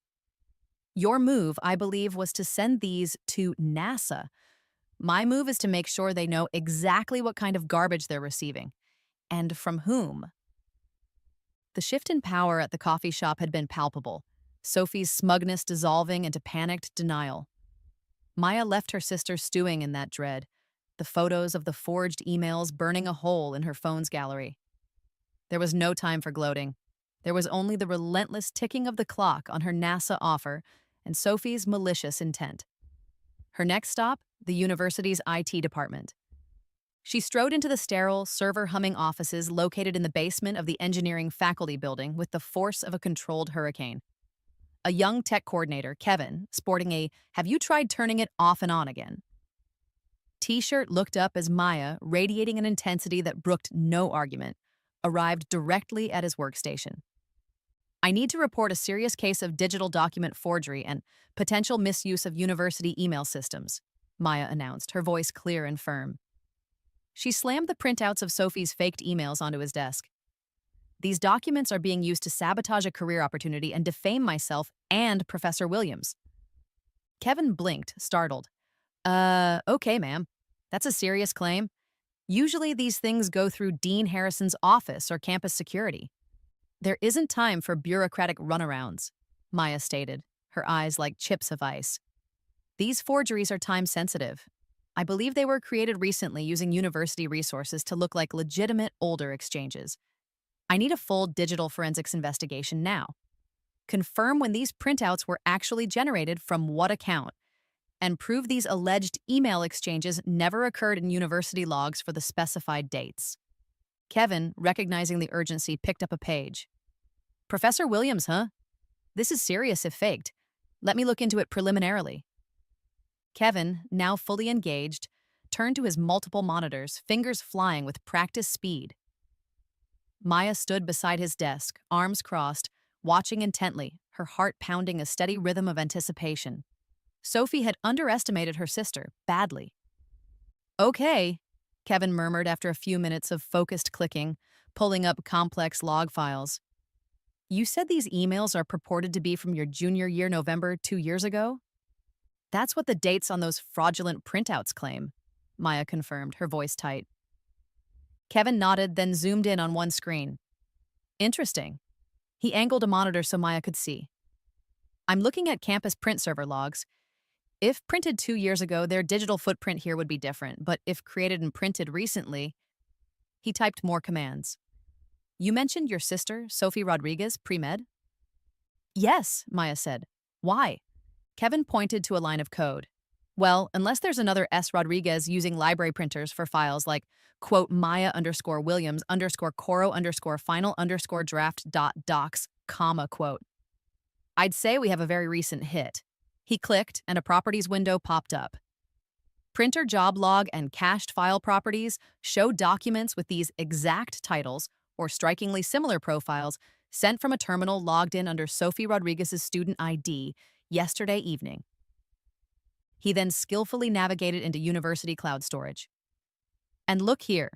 Your move, I believe, was to send these to NASA. My move is to make sure they know exactly what kind of garbage they're receiving. And from whom. The shift in power at the coffee shop had been palpable, Sophie's smugness dissolving into panicked denial. Maya left her sister stewing in that dread, the photos of the forged emails burning a hole in her phone's gallery. There was no time for gloating. There was only the relentless ticking of the clock on her NASA offer and Sophie's malicious intent. Her next stop, the university's IT department. She strode into the sterile, server-humming offices located in the basement of the engineering faculty building with the force of a controlled hurricane. A young tech coordinator, Kevin, sporting a "Have you tried turning it off and on again?" T-shirt looked up as Maya, radiating an intensity that brooked no argument, arrived directly at his workstation. "I need to report a serious case of digital document forgery and potential misuse of university email systems," Maya announced, her voice clear and firm. She slammed the printouts of Sophie's faked emails onto his desk. "These documents are being used to sabotage a career opportunity and defame myself and Professor Williams." Kevin blinked, startled. Okay, ma'am. That's a serious claim. Usually these things go through Dean Harrison's office or campus security." "There isn't time for bureaucratic runarounds," Maya stated, her eyes like chips of ice. "These forgeries are time-sensitive. I believe they were created recently using university resources to look like legitimate older exchanges. I need a full digital forensics investigation now. Confirm when these printouts were actually generated from what account, and prove these alleged email exchanges never occurred in university logs for the specified dates." Kevin, recognizing the urgency, picked up a page. "Professor Williams, huh? This is serious if faked. Let me look into it preliminarily." Kevin, now fully engaged, turned to his multiple monitors, fingers flying with practice speed. Maya stood beside his desk, arms crossed, watching intently, her heart pounding a steady rhythm of anticipation. Sophie had underestimated her sister, badly. "Okay," Kevin murmured after a few minutes of focused clicking, pulling up complex log files. "You said these emails are purported to be from your junior year November 2 years ago?" "That's what the dates on those fraudulent printouts claim," Maya confirmed, her voice tight. Kevin nodded, then zoomed in on one screen. "Interesting." He angled a monitor so Maya could see. "I'm looking at campus print server logs. If printed 2 years ago, their digital footprint here would be different, but if created and printed recently..." He typed more commands. "You mentioned your sister, Sophie Rodriguez, pre-med?" "Yes," Maya said. "Why?" Kevin pointed to a line of code. "Well, unless there's another S. Rodriguez using library printers for files like quote Maya underscore Williams underscore Coro underscore final underscore draft dot docs, comma quote. I'd say we have a very recent hit." He clicked, and a properties window popped up. Printer job log and cached file properties show documents with these exact titles or strikingly similar profiles sent from a terminal logged in under Sophie Rodriguez's student ID yesterday evening. He then skillfully navigated into university cloud storage. "And look here,"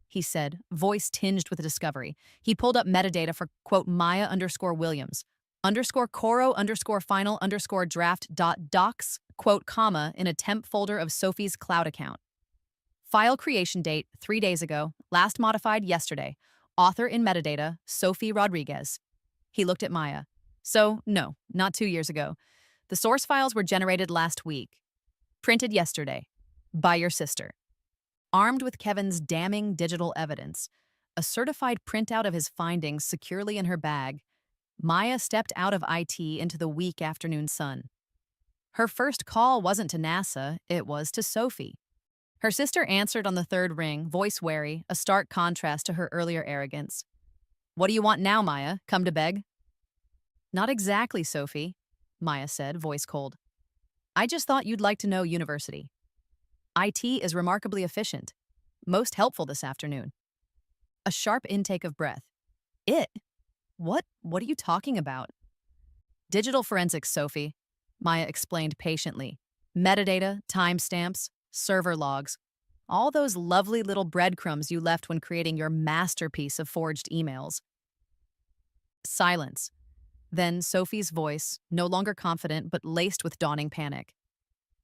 he said, voice tinged with discovery. He pulled up metadata for quote Maya underscore Williams underscore Coro underscore final underscore draft dot docs, quote comma, in a temp folder of Sophie's cloud account. File creation date, 3 days ago, last modified yesterday. Author in metadata, Sophie Rodriguez. He looked at Maya. "So, no, not 2 years ago. The source files were generated last week. Printed yesterday. By your sister." Armed with Kevin's damning digital evidence, a certified printout of his findings securely in her bag, Maya stepped out of IT into the weak afternoon sun. Her first call wasn't to NASA, it was to Sophie. Her sister answered on the third ring, voice wary, a stark contrast to her earlier arrogance. "What do you want now, Maya? Come to beg?" "Not exactly, Sophie," Maya said, voice cold. "I just thought you'd like to know university. IT is remarkably efficient. Most helpful this afternoon." A sharp intake of breath. "It? What are you talking about?" "Digital forensics, Sophie," Maya explained patiently. "Metadata, timestamps, server logs. All those lovely little breadcrumbs you left when creating your masterpiece of forged emails." Silence. Then Sophie's voice, no longer confident but laced with dawning panic.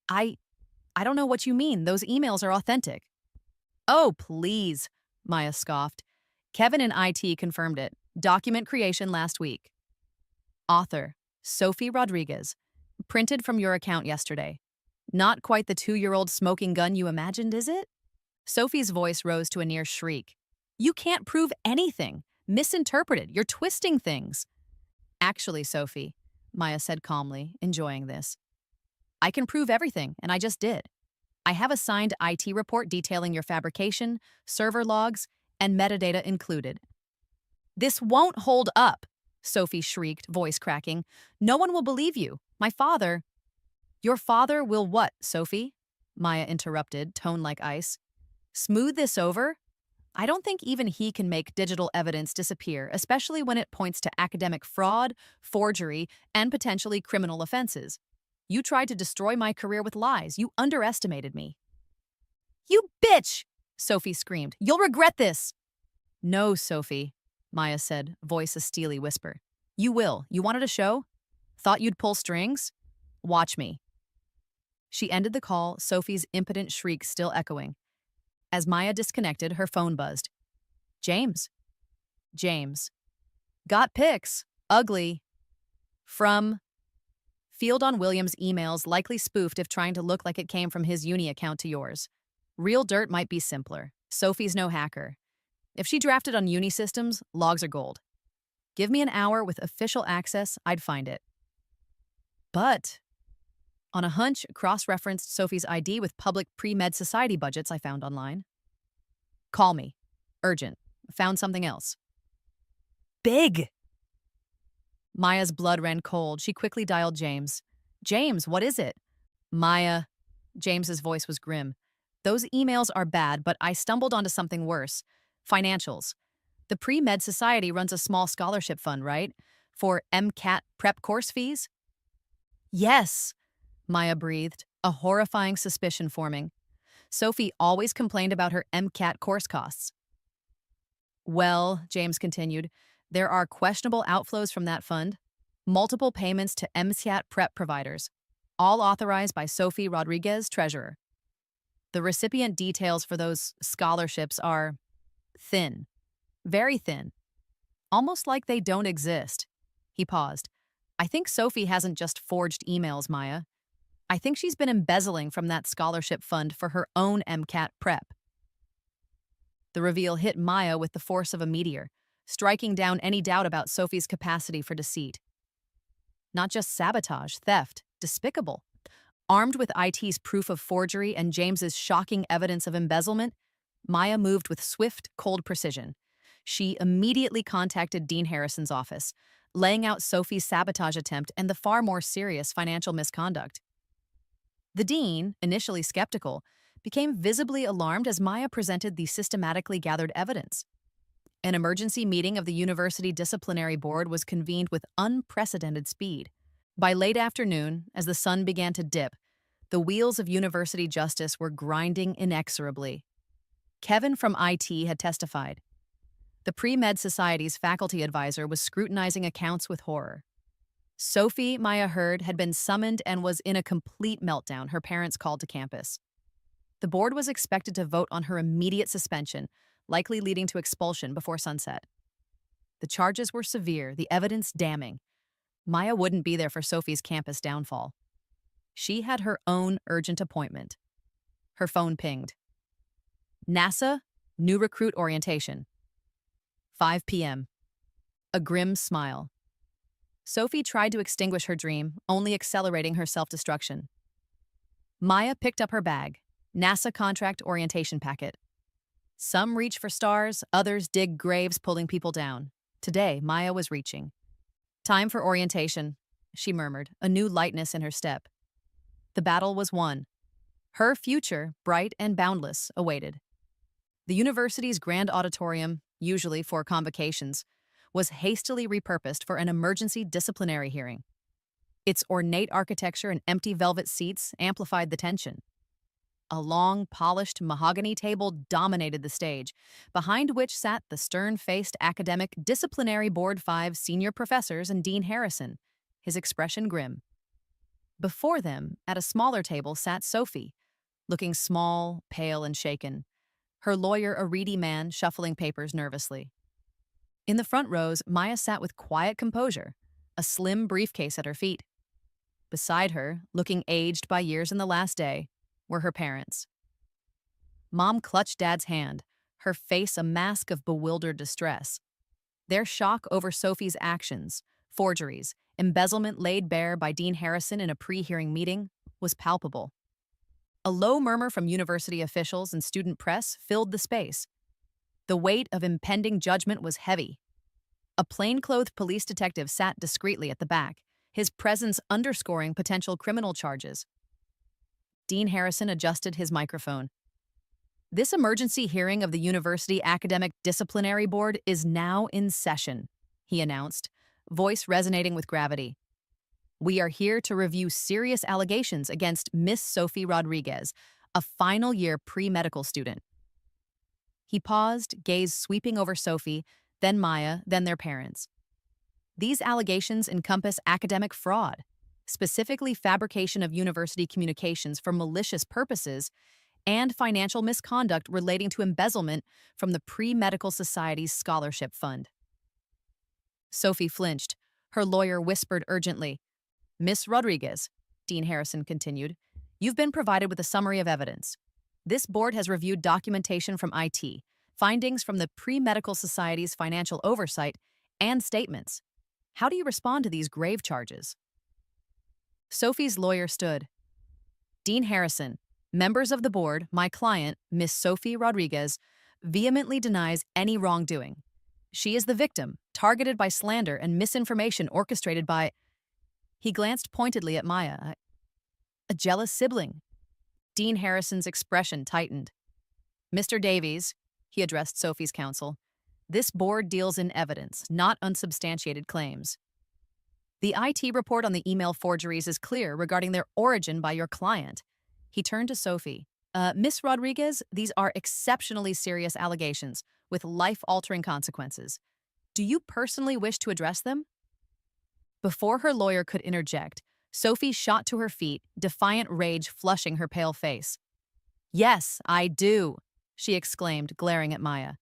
I don't know what you mean. Those emails are authentic." "Oh, please," Maya scoffed. "Kevin in IT confirmed it. Document creation last week. Author, Sophie Rodriguez. Printed from your account yesterday. Not quite the 2-year-old smoking gun you imagined, is it?" Sophie's voice rose to a near shriek. "You can't prove anything. misinterpreted. You're twisting things. Actually, Sophie, Maya said calmly, enjoying this. I can prove everything, and I just did. I have a signed IT report detailing your fabrication, server logs, and metadata included. This won't hold up, Sophie shrieked, voice cracking. No one will believe you. My father. Your father will what, Sophie? Maya interrupted, tone like ice. Smooth this over? I don't think even he can make digital evidence disappear, especially when it points to academic fraud, forgery, and potentially criminal offenses. You tried to destroy my career with lies. You underestimated me. You bitch! Sophie screamed. You'll regret this! No, Sophie, Maya said, voice a steely whisper. You will. You wanted a show? Thought you'd pull strings? Watch me. She ended the call, Sophie's impotent shriek still echoing. As Maya disconnected, her phone buzzed. James. James. Got pics. Ugly. From. Field on Williams' emails likely spoofed if trying to look like it came from his uni account to yours. Real dirt might be simpler. Sophie's no hacker. If she drafted on uni systems, logs are gold. Give me an hour with official access, I'd find it. But, on a hunch, cross-referenced Sophie's ID with public pre-med society budgets I found online. Call me. Urgent. Found something else. Big! Maya's blood ran cold. She quickly dialed James. James, what is it? Maya. James's voice was grim. Those emails are bad, but I stumbled onto something worse. Financials. The Pre-Med Society runs a small scholarship fund, right? For MCAT prep course fees? Yes, Maya breathed, a horrifying suspicion forming. Sophie always complained about her MCAT course costs. Well, James continued, there are questionable outflows from that fund. Multiple payments to MCAT prep providers, all authorized by Sophie Rodriguez, treasurer. The recipient details for those scholarships are thin, very thin, almost like they don't exist. He paused. I think Sophie hasn't just forged emails, Maya. I think she's been embezzling from that scholarship fund for her own MCAT prep. The reveal hit Maya with the force of a meteor, striking down any doubt about Sophie's capacity for deceit. Not just sabotage, theft, despicable. Armed with IT's proof of forgery and James's shocking evidence of embezzlement, Maya moved with swift, cold precision. She immediately contacted Dean Harrison's office, laying out Sophie's sabotage attempt and the far more serious financial misconduct. The dean, initially skeptical, became visibly alarmed as Maya presented the systematically gathered evidence. An emergency meeting of the university disciplinary board was convened with unprecedented speed. By late afternoon, as the sun began to dip, the wheels of university justice were grinding inexorably. Kevin from IT had testified. The Pre-Med Society's faculty advisor was scrutinizing accounts with horror. Sophie, Maya heard, had been summoned and was in a complete meltdown, her parents called to campus. The board was expected to vote on her immediate suspension, likely leading to expulsion before sunset. The charges were severe, the evidence damning. Maya wouldn't be there for Sophie's campus downfall. She had her own urgent appointment. Her phone pinged. NASA, new recruit orientation. 5 p.m. A grim smile. Sophie tried to extinguish her dream, only accelerating her self-destruction. Maya picked up her bag. NASA contract orientation packet. Some reach for stars, others dig graves pulling people down. Today, Maya was reaching. Time for orientation, she murmured, a new lightness in her step. The battle was won. Her future, bright and boundless, awaited. The university's grand auditorium, usually for convocations, was hastily repurposed for an emergency disciplinary hearing. Its ornate architecture and empty velvet seats amplified the tension. A long, polished mahogany table dominated the stage, behind which sat the stern-faced academic Disciplinary Board 5 senior professors and Dean Harrison, his expression grim. Before them, at a smaller table, sat Sophie, looking small, pale, and shaken, her lawyer a reedy man shuffling papers nervously. In the front rows, Maya sat with quiet composure, a slim briefcase at her feet. Beside her, looking aged by years in the last day, were her parents. Mom clutched Dad's hand, her face a mask of bewildered distress. Their shock over Sophie's actions, forgeries, embezzlement laid bare by Dean Harrison in a pre-hearing meeting, was palpable. A low murmur from university officials and student press filled the space. The weight of impending judgment was heavy. A plainclothed police detective sat discreetly at the back, his presence underscoring potential criminal charges. Dean Harrison adjusted his microphone. This emergency hearing of the University Academic Disciplinary Board is now in session, he announced, voice resonating with gravity. We are here to review serious allegations against Miss Sophie Rodriguez, a final-year pre-medical student. He paused, gaze sweeping over Sophie, then Maya, then their parents. These allegations encompass academic fraud, specifically fabrication of university communications for malicious purposes, and financial misconduct relating to embezzlement from the Pre-Medical Society's scholarship fund. Sophie flinched. Her lawyer whispered urgently. Miss Rodriguez, Dean Harrison continued, you've been provided with a summary of evidence. This board has reviewed documentation from IT, findings from the Pre-Medical Society's financial oversight, and statements. How do you respond to these grave charges? Sophie's lawyer stood. Dean Harrison, members of the board, my client, Miss Sophie Rodriguez, vehemently denies any wrongdoing. She is the victim, targeted by slander and misinformation orchestrated by... He glanced pointedly at Maya. A jealous sibling. Dean Harrison's expression tightened. Mr. Davies, he addressed Sophie's counsel, this board deals in evidence, not unsubstantiated claims. The IT report on the email forgeries is clear regarding their origin by your client. He turned to Sophie. Miss Rodriguez, these are exceptionally serious allegations with life-altering consequences. Do you personally wish to address them? Before her lawyer could interject, Sophie shot to her feet, defiant rage flushing her pale face. Yes, I do, she exclaimed, glaring at Maya.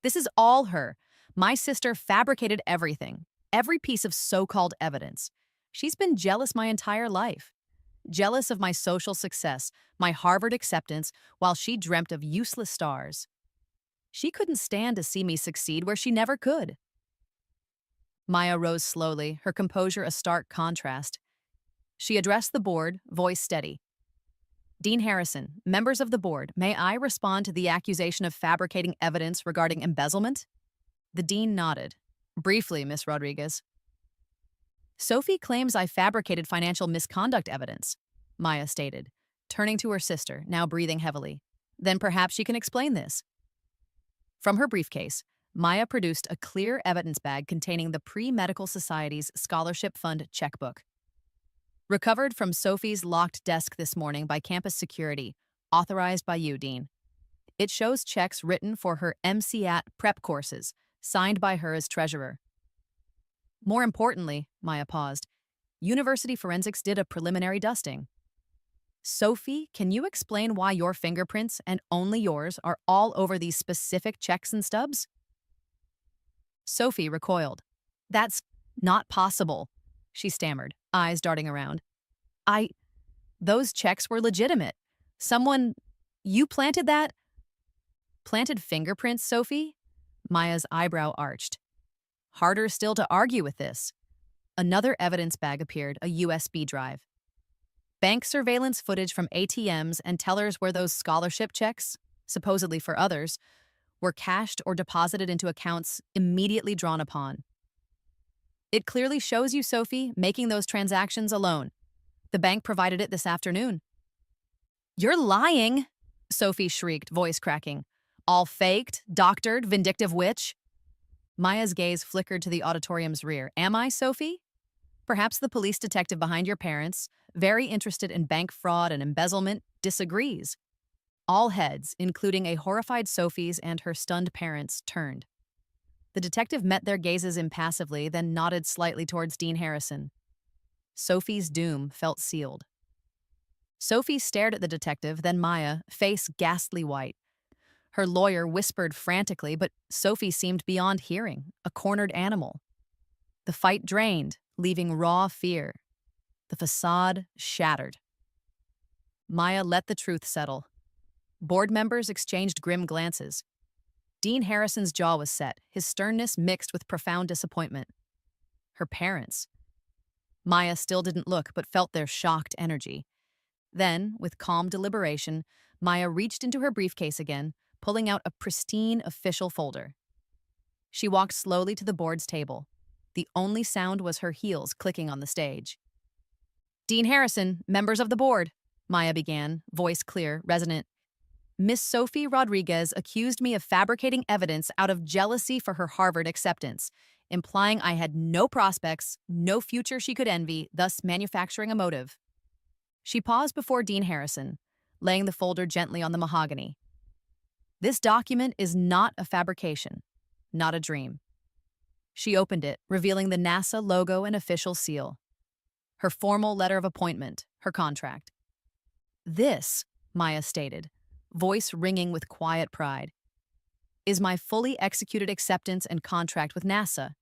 This is all her. My sister fabricated everything, every piece of so-called evidence. She's been jealous my entire life. Jealous of my social success, my Harvard acceptance, while she dreamt of useless stars. She couldn't stand to see me succeed where she never could. Maya rose slowly, her composure a stark contrast. She addressed the board, voice steady. Dean Harrison, members of the board, may I respond to the accusation of fabricating evidence regarding embezzlement? The dean nodded. Briefly, Miss Rodriguez. Sophie claims I fabricated financial misconduct evidence, Maya stated, turning to her sister, now breathing heavily. Then perhaps she can explain this. From her briefcase, Maya produced a clear evidence bag containing the Pre-Medical Society's scholarship fund checkbook. Recovered from Sophie's locked desk this morning by campus security, authorized by you, Dean. It shows checks written for her MCAT prep courses, signed by her as treasurer. More importantly, Maya paused, University Forensics did a preliminary dusting. Sophie, can you explain why your fingerprints, and only yours, are all over these specific checks and stubs? Sophie recoiled. That's not possible, she stammered, eyes darting around. Those checks were legitimate. You planted that? Planted fingerprints, Sophie? Maya's eyebrow arched. Harder still to argue with this. Another evidence bag appeared, a USB drive. Bank surveillance footage from ATMs and tellers where those scholarship checks, supposedly for others, were cashed or deposited into accounts immediately drawn upon. It clearly shows you, Sophie, making those transactions alone. The bank provided it this afternoon. You're lying, Sophie shrieked, voice cracking. All faked, doctored, vindictive witch? Maya's gaze flickered to the auditorium's rear. Am I, Sophie? Perhaps the police detective behind your parents, very interested in bank fraud and embezzlement, disagrees. All heads, including a horrified Sophie's and her stunned parents, turned. The detective met their gazes impassively, then nodded slightly towards Dean Harrison. Sophie's doom felt sealed. Sophie stared at the detective, then Maya, face ghastly white. Her lawyer whispered frantically, but Sophie seemed beyond hearing, a cornered animal. The fight drained, leaving raw fear. The facade shattered. Maya let the truth settle. Board members exchanged grim glances. Dean Harrison's jaw was set, his sternness mixed with profound disappointment. Her parents. Maya still didn't look, but felt their shocked energy. Then, with calm deliberation, Maya reached into her briefcase again, pulling out a pristine official folder. She walked slowly to the board's table. The only sound was her heels clicking on the stage. "Dean Harrison, members of the board," Maya began, voice clear, resonant. "Miss Sophie Rodriguez accused me of fabricating evidence out of jealousy for her Harvard acceptance, implying I had no prospects, no future she could envy, thus manufacturing a motive." She paused before Dean Harrison, laying the folder gently on the mahogany. "This document is not a fabrication, not a dream." She opened it, revealing the NASA logo and official seal. Her formal letter of appointment, her contract. "This," Maya stated, voice ringing with quiet pride, "is my fully executed acceptance and contract with NASA.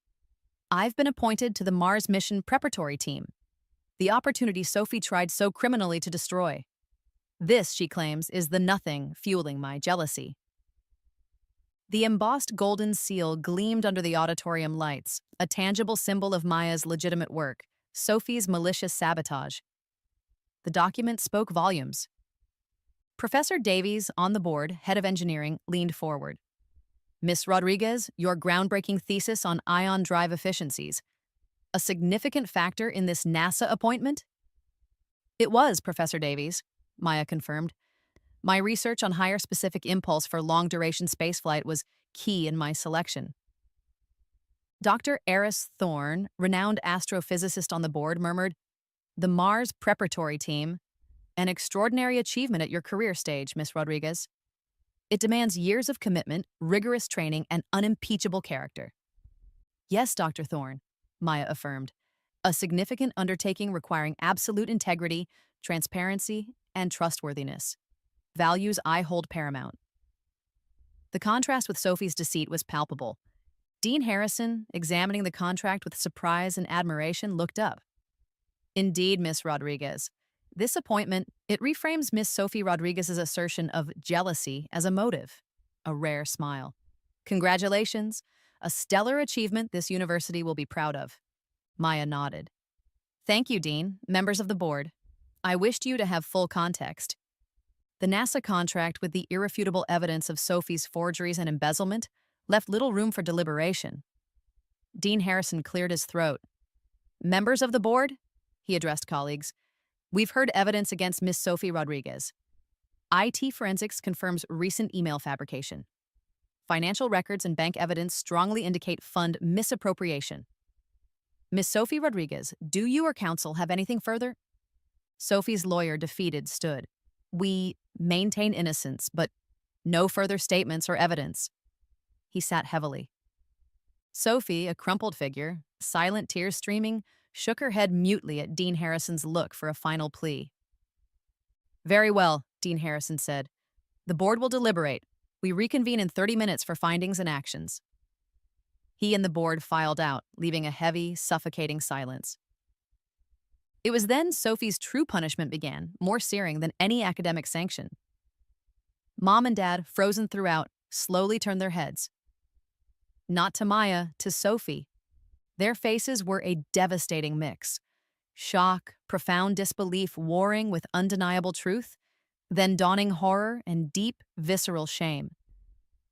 I've been appointed to the Mars mission preparatory team, the opportunity Sophie tried so criminally to destroy. This," she claims, "is the nothing fueling my jealousy." The embossed golden seal gleamed under the auditorium lights, a tangible symbol of Maya's legitimate work, Sophie's malicious sabotage. The document spoke volumes. Professor Davies, on the board, head of engineering, leaned forward. "Miss Rodriguez, your groundbreaking thesis on ion drive efficiencies. A significant factor in this NASA appointment?" "It was, Professor Davies," Maya confirmed. "My research on higher specific impulse for long-duration spaceflight was key in my selection." Dr. Eris Thorne, renowned astrophysicist on the board, murmured, "The Mars preparatory team, an extraordinary achievement at your career stage, Miss Rodriguez. It demands years of commitment, rigorous training, and unimpeachable character." "Yes, Dr. Thorne," Maya affirmed, "a significant undertaking requiring absolute integrity, transparency, and trustworthiness. Values I hold paramount." The contrast with Sophie's deceit was palpable. Dean Harrison, examining the contract with surprise and admiration, looked up. "Indeed, Miss Rodriguez. This appointment, it reframes Miss Sophie Rodriguez's assertion of jealousy as a motive." A rare smile. "Congratulations. A stellar achievement this university will be proud of." Maya nodded. "Thank you, Dean, members of the board. I wished you to have full context. The NASA contract with the irrefutable evidence of Sophie's forgeries and embezzlement left little room for deliberation." Dean Harrison cleared his throat. "Members of the board," he addressed colleagues, "we've heard evidence against Miss Sophie Rodriguez. IT forensics confirms recent email fabrication. Financial records and bank evidence strongly indicate fund misappropriation. Miss Sophie Rodriguez, do you or counsel have anything further?" Sophie's lawyer, defeated, stood. "We maintain innocence, but no further statements or evidence." He sat heavily. Sophie, a crumpled figure, silent tears streaming, shook her head mutely at Dean Harrison's look for a final plea. "Very well," Dean Harrison said. "The board will deliberate. We reconvene in 30 minutes for findings and actions." He and the board filed out, leaving a heavy, suffocating silence. It was then Sophie's true punishment began, more searing than any academic sanction. Mom and Dad, frozen throughout, slowly turned their heads. Not to Maya, to Sophie. Their faces were a devastating mix. Shock, profound disbelief warring with undeniable truth, then dawning horror and deep, visceral shame.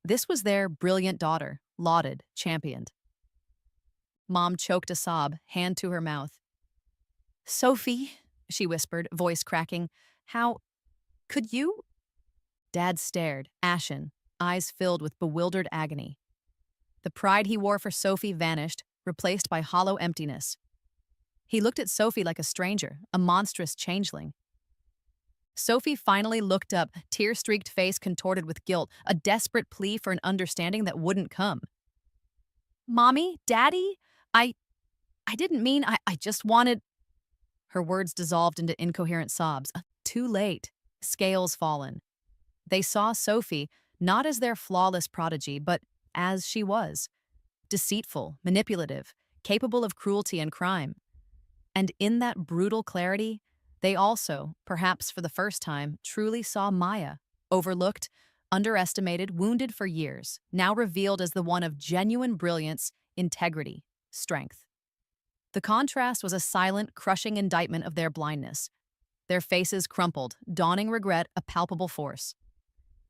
This was their brilliant daughter, lauded, championed. Mom choked a sob, hand to her mouth. "Sophie," she whispered, voice cracking, "how could you?" Dad stared, ashen, eyes filled with bewildered agony. The pride he wore for Sophie vanished, replaced by hollow emptiness. He looked at Sophie like a stranger, a monstrous changeling. Sophie finally looked up, tear-streaked face contorted with guilt, a desperate plea for an understanding that wouldn't come. "Mommy, Daddy, I didn't mean, I just wanted—" Her words dissolved into incoherent sobs. Too late. Scales fallen. They saw Sophie not as their flawless prodigy, but as she was. Deceitful, manipulative, capable of cruelty and crime. And in that brutal clarity, they also, perhaps for the first time, truly saw Maya, overlooked, Underestimated, wounded for years, now revealed as the one of genuine brilliance, integrity, strength. The contrast was a silent, crushing indictment of their blindness. Their faces crumpled, dawning regret a palpable force.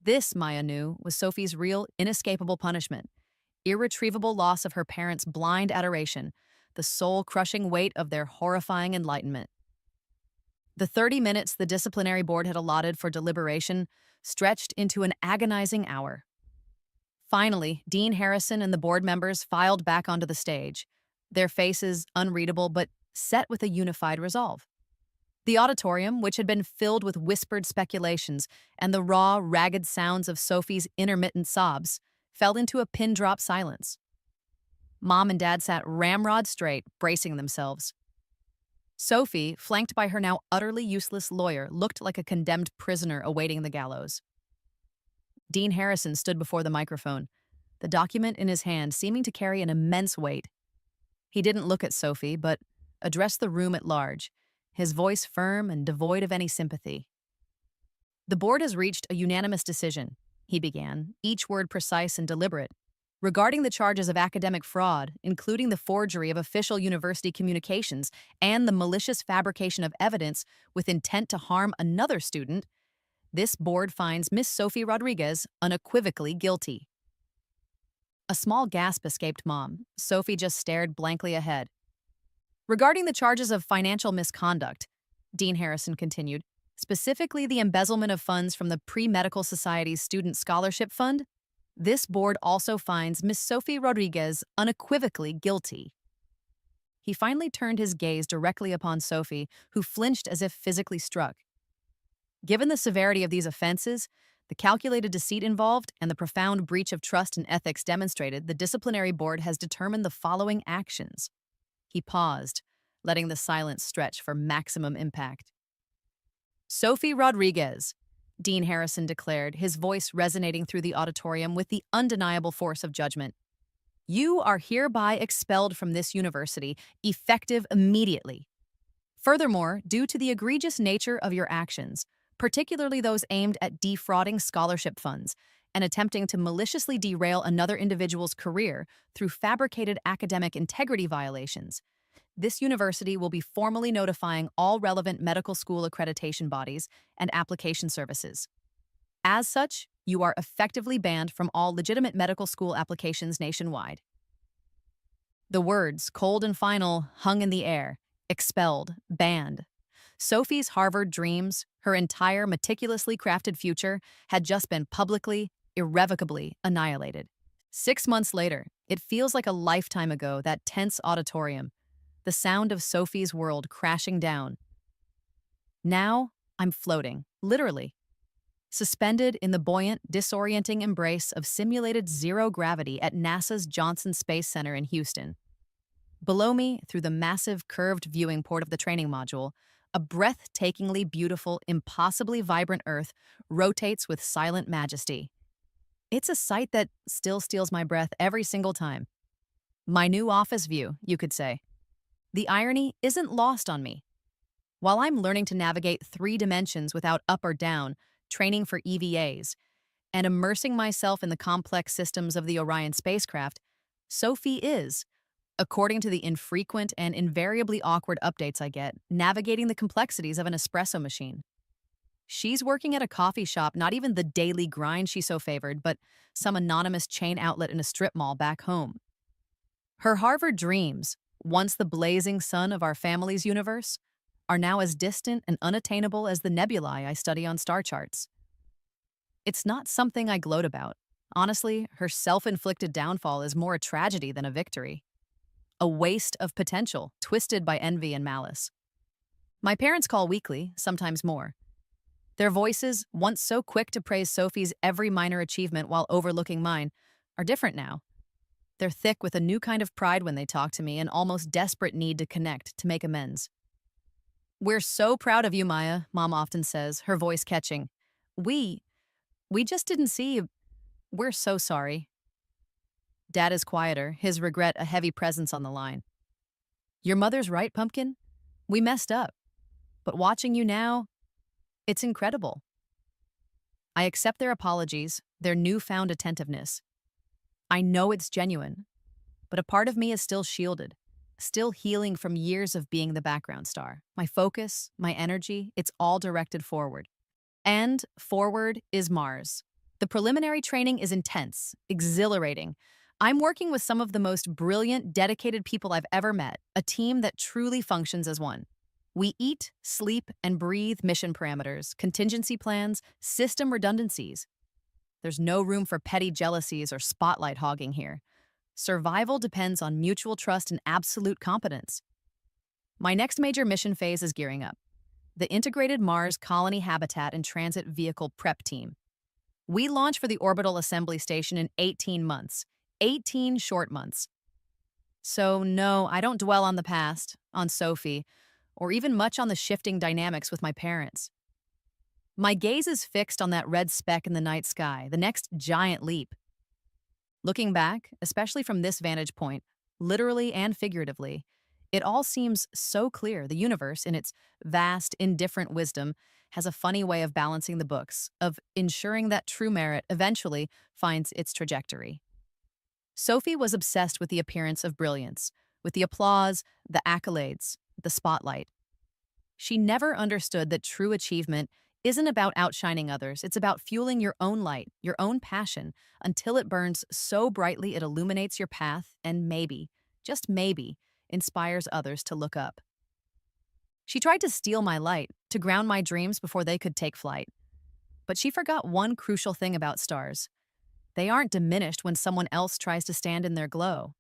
This, Maya knew, was Sophie's real, inescapable punishment. Irretrievable loss of her parents' blind adoration, the soul-crushing weight of their horrifying enlightenment. The 30 minutes the disciplinary board had allotted for deliberation stretched into an agonizing hour. Finally, Dean Harrison and the board members filed back onto the stage, their faces unreadable but set with a unified resolve. The auditorium, which had been filled with whispered speculations and the raw, ragged sounds of Sophie's intermittent sobs, fell into a pin-drop silence. Mom and Dad sat ramrod straight, bracing themselves. Sophie, flanked by her now utterly useless lawyer, looked like a condemned prisoner awaiting the gallows. Dean Harrison stood before the microphone, the document in his hand seeming to carry an immense weight. He didn't look at Sophie, but addressed the room at large, his voice firm and devoid of any sympathy. "The board has reached a unanimous decision," he began, each word precise and deliberate, "regarding the charges of academic fraud, including the forgery of official university communications and the malicious fabrication of evidence with intent to harm another student. This board finds Miss Sophie Rodriguez unequivocally guilty." A small gasp escaped Mom. Sophie just stared blankly ahead. "Regarding the charges of financial misconduct," Dean Harrison continued, "specifically the embezzlement of funds from the Pre-Medical Society's Student Scholarship Fund, this board also finds Miss Sophie Rodriguez unequivocally guilty." He finally turned his gaze directly upon Sophie, who flinched as if physically struck. Given the severity of these offenses, the calculated deceit involved, and the profound breach of trust and ethics demonstrated, the disciplinary board has determined the following actions. He paused, letting the silence stretch for maximum impact. "Sophie Rodriguez," Dean Harrison declared, his voice resonating through the auditorium with the undeniable force of judgment. "You are hereby expelled from this university, effective immediately. Furthermore, due to the egregious nature of your actions, particularly those aimed at defrauding scholarship funds and attempting to maliciously derail another individual's career through fabricated academic integrity violations, this university will be formally notifying all relevant medical school accreditation bodies and application services. As such, you are effectively banned from all legitimate medical school applications nationwide." The words, cold and final, hung in the air. Expelled, banned. Sophie's Harvard dreams, her entire meticulously crafted future, had just been publicly, irrevocably annihilated. 6 months later, it feels like a lifetime ago, that tense auditorium, the sound of Sophie's world crashing down. Now, I'm floating, literally, suspended in the buoyant, disorienting embrace of simulated zero gravity at NASA's Johnson Space Center in Houston. Below me, through the massive curved viewing port of the training module, a breathtakingly beautiful, impossibly vibrant Earth rotates with silent majesty. It's a sight that still steals my breath every single time. My new office view, you could say. The irony isn't lost on me. While I'm learning to navigate 3 dimensions without up or down, training for EVAs, and immersing myself in the complex systems of the Orion spacecraft, Sophie is, according to the infrequent and invariably awkward updates I get, navigating the complexities of an espresso machine. She's working at a coffee shop, not even the daily grind she so favored, but some anonymous chain outlet in a strip mall back home. Her Harvard dreams, once the blazing sun of our family's universe, are now as distant and unattainable as the nebulae I study on star charts. It's not something I gloat about. Honestly, her self-inflicted downfall is more a tragedy than a victory. A waste of potential, twisted by envy and malice. My parents call weekly, sometimes more. Their voices, once so quick to praise Sophie's every minor achievement while overlooking mine, are different now. They're thick with a new kind of pride when they talk to me, an almost desperate need to connect, to make amends. "We're so proud of you, Maya," Mom often says, her voice catching. We just didn't see. We're so sorry." Dad is quieter, his regret a heavy presence on the line. "Your mother's right, Pumpkin. We messed up. But watching you now, it's incredible." I accept their apologies, their newfound attentiveness. I know it's genuine, but a part of me is still shielded, still healing from years of being the background star. My focus, my energy, it's all directed forward. And forward is Mars. The preliminary training is intense, exhilarating. I'm working with some of the most brilliant, dedicated people I've ever met, a team that truly functions as one. We eat, sleep, and breathe mission parameters, contingency plans, system redundancies. There's no room for petty jealousies or spotlight hogging here. Survival depends on mutual trust and absolute competence. My next major mission phase is gearing up. The Integrated Mars Colony Habitat and Transit Vehicle Prep Team. We launch for the orbital assembly station in 18 months. 18 short months. So no, I don't dwell on the past, on Sophie, or even much on the shifting dynamics with my parents. My gaze is fixed on that red speck in the night sky, the next giant leap. Looking back, especially from this vantage point, literally and figuratively, it all seems so clear. The universe, in its vast, indifferent wisdom, has a funny way of balancing the books, of ensuring that true merit eventually finds its trajectory. Sophie was obsessed with the appearance of brilliance, with the applause, the accolades, the spotlight. She never understood that true achievement isn't about outshining others, it's about fueling your own light, your own passion, until it burns so brightly it illuminates your path and maybe, just maybe, inspires others to look up. She tried to steal my light, to ground my dreams before they could take flight. But she forgot one crucial thing about stars. They aren't diminished when someone else tries to stand in their glow.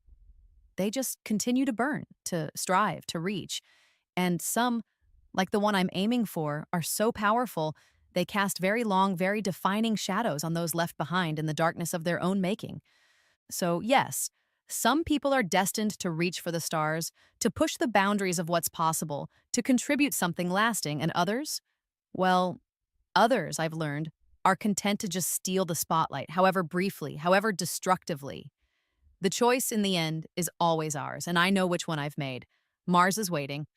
They just continue to burn, to strive, to reach. And some, like the one I'm aiming for, are so powerful, they cast very long, very defining shadows on those left behind in the darkness of their own making. So yes, some people are destined to reach for the stars, to push the boundaries of what's possible, to contribute something lasting, and others? Well, others, I've learned, are content to just steal the spotlight, however briefly, however destructively. The choice in the end is always ours, and I know which one I've made. Mars is waiting,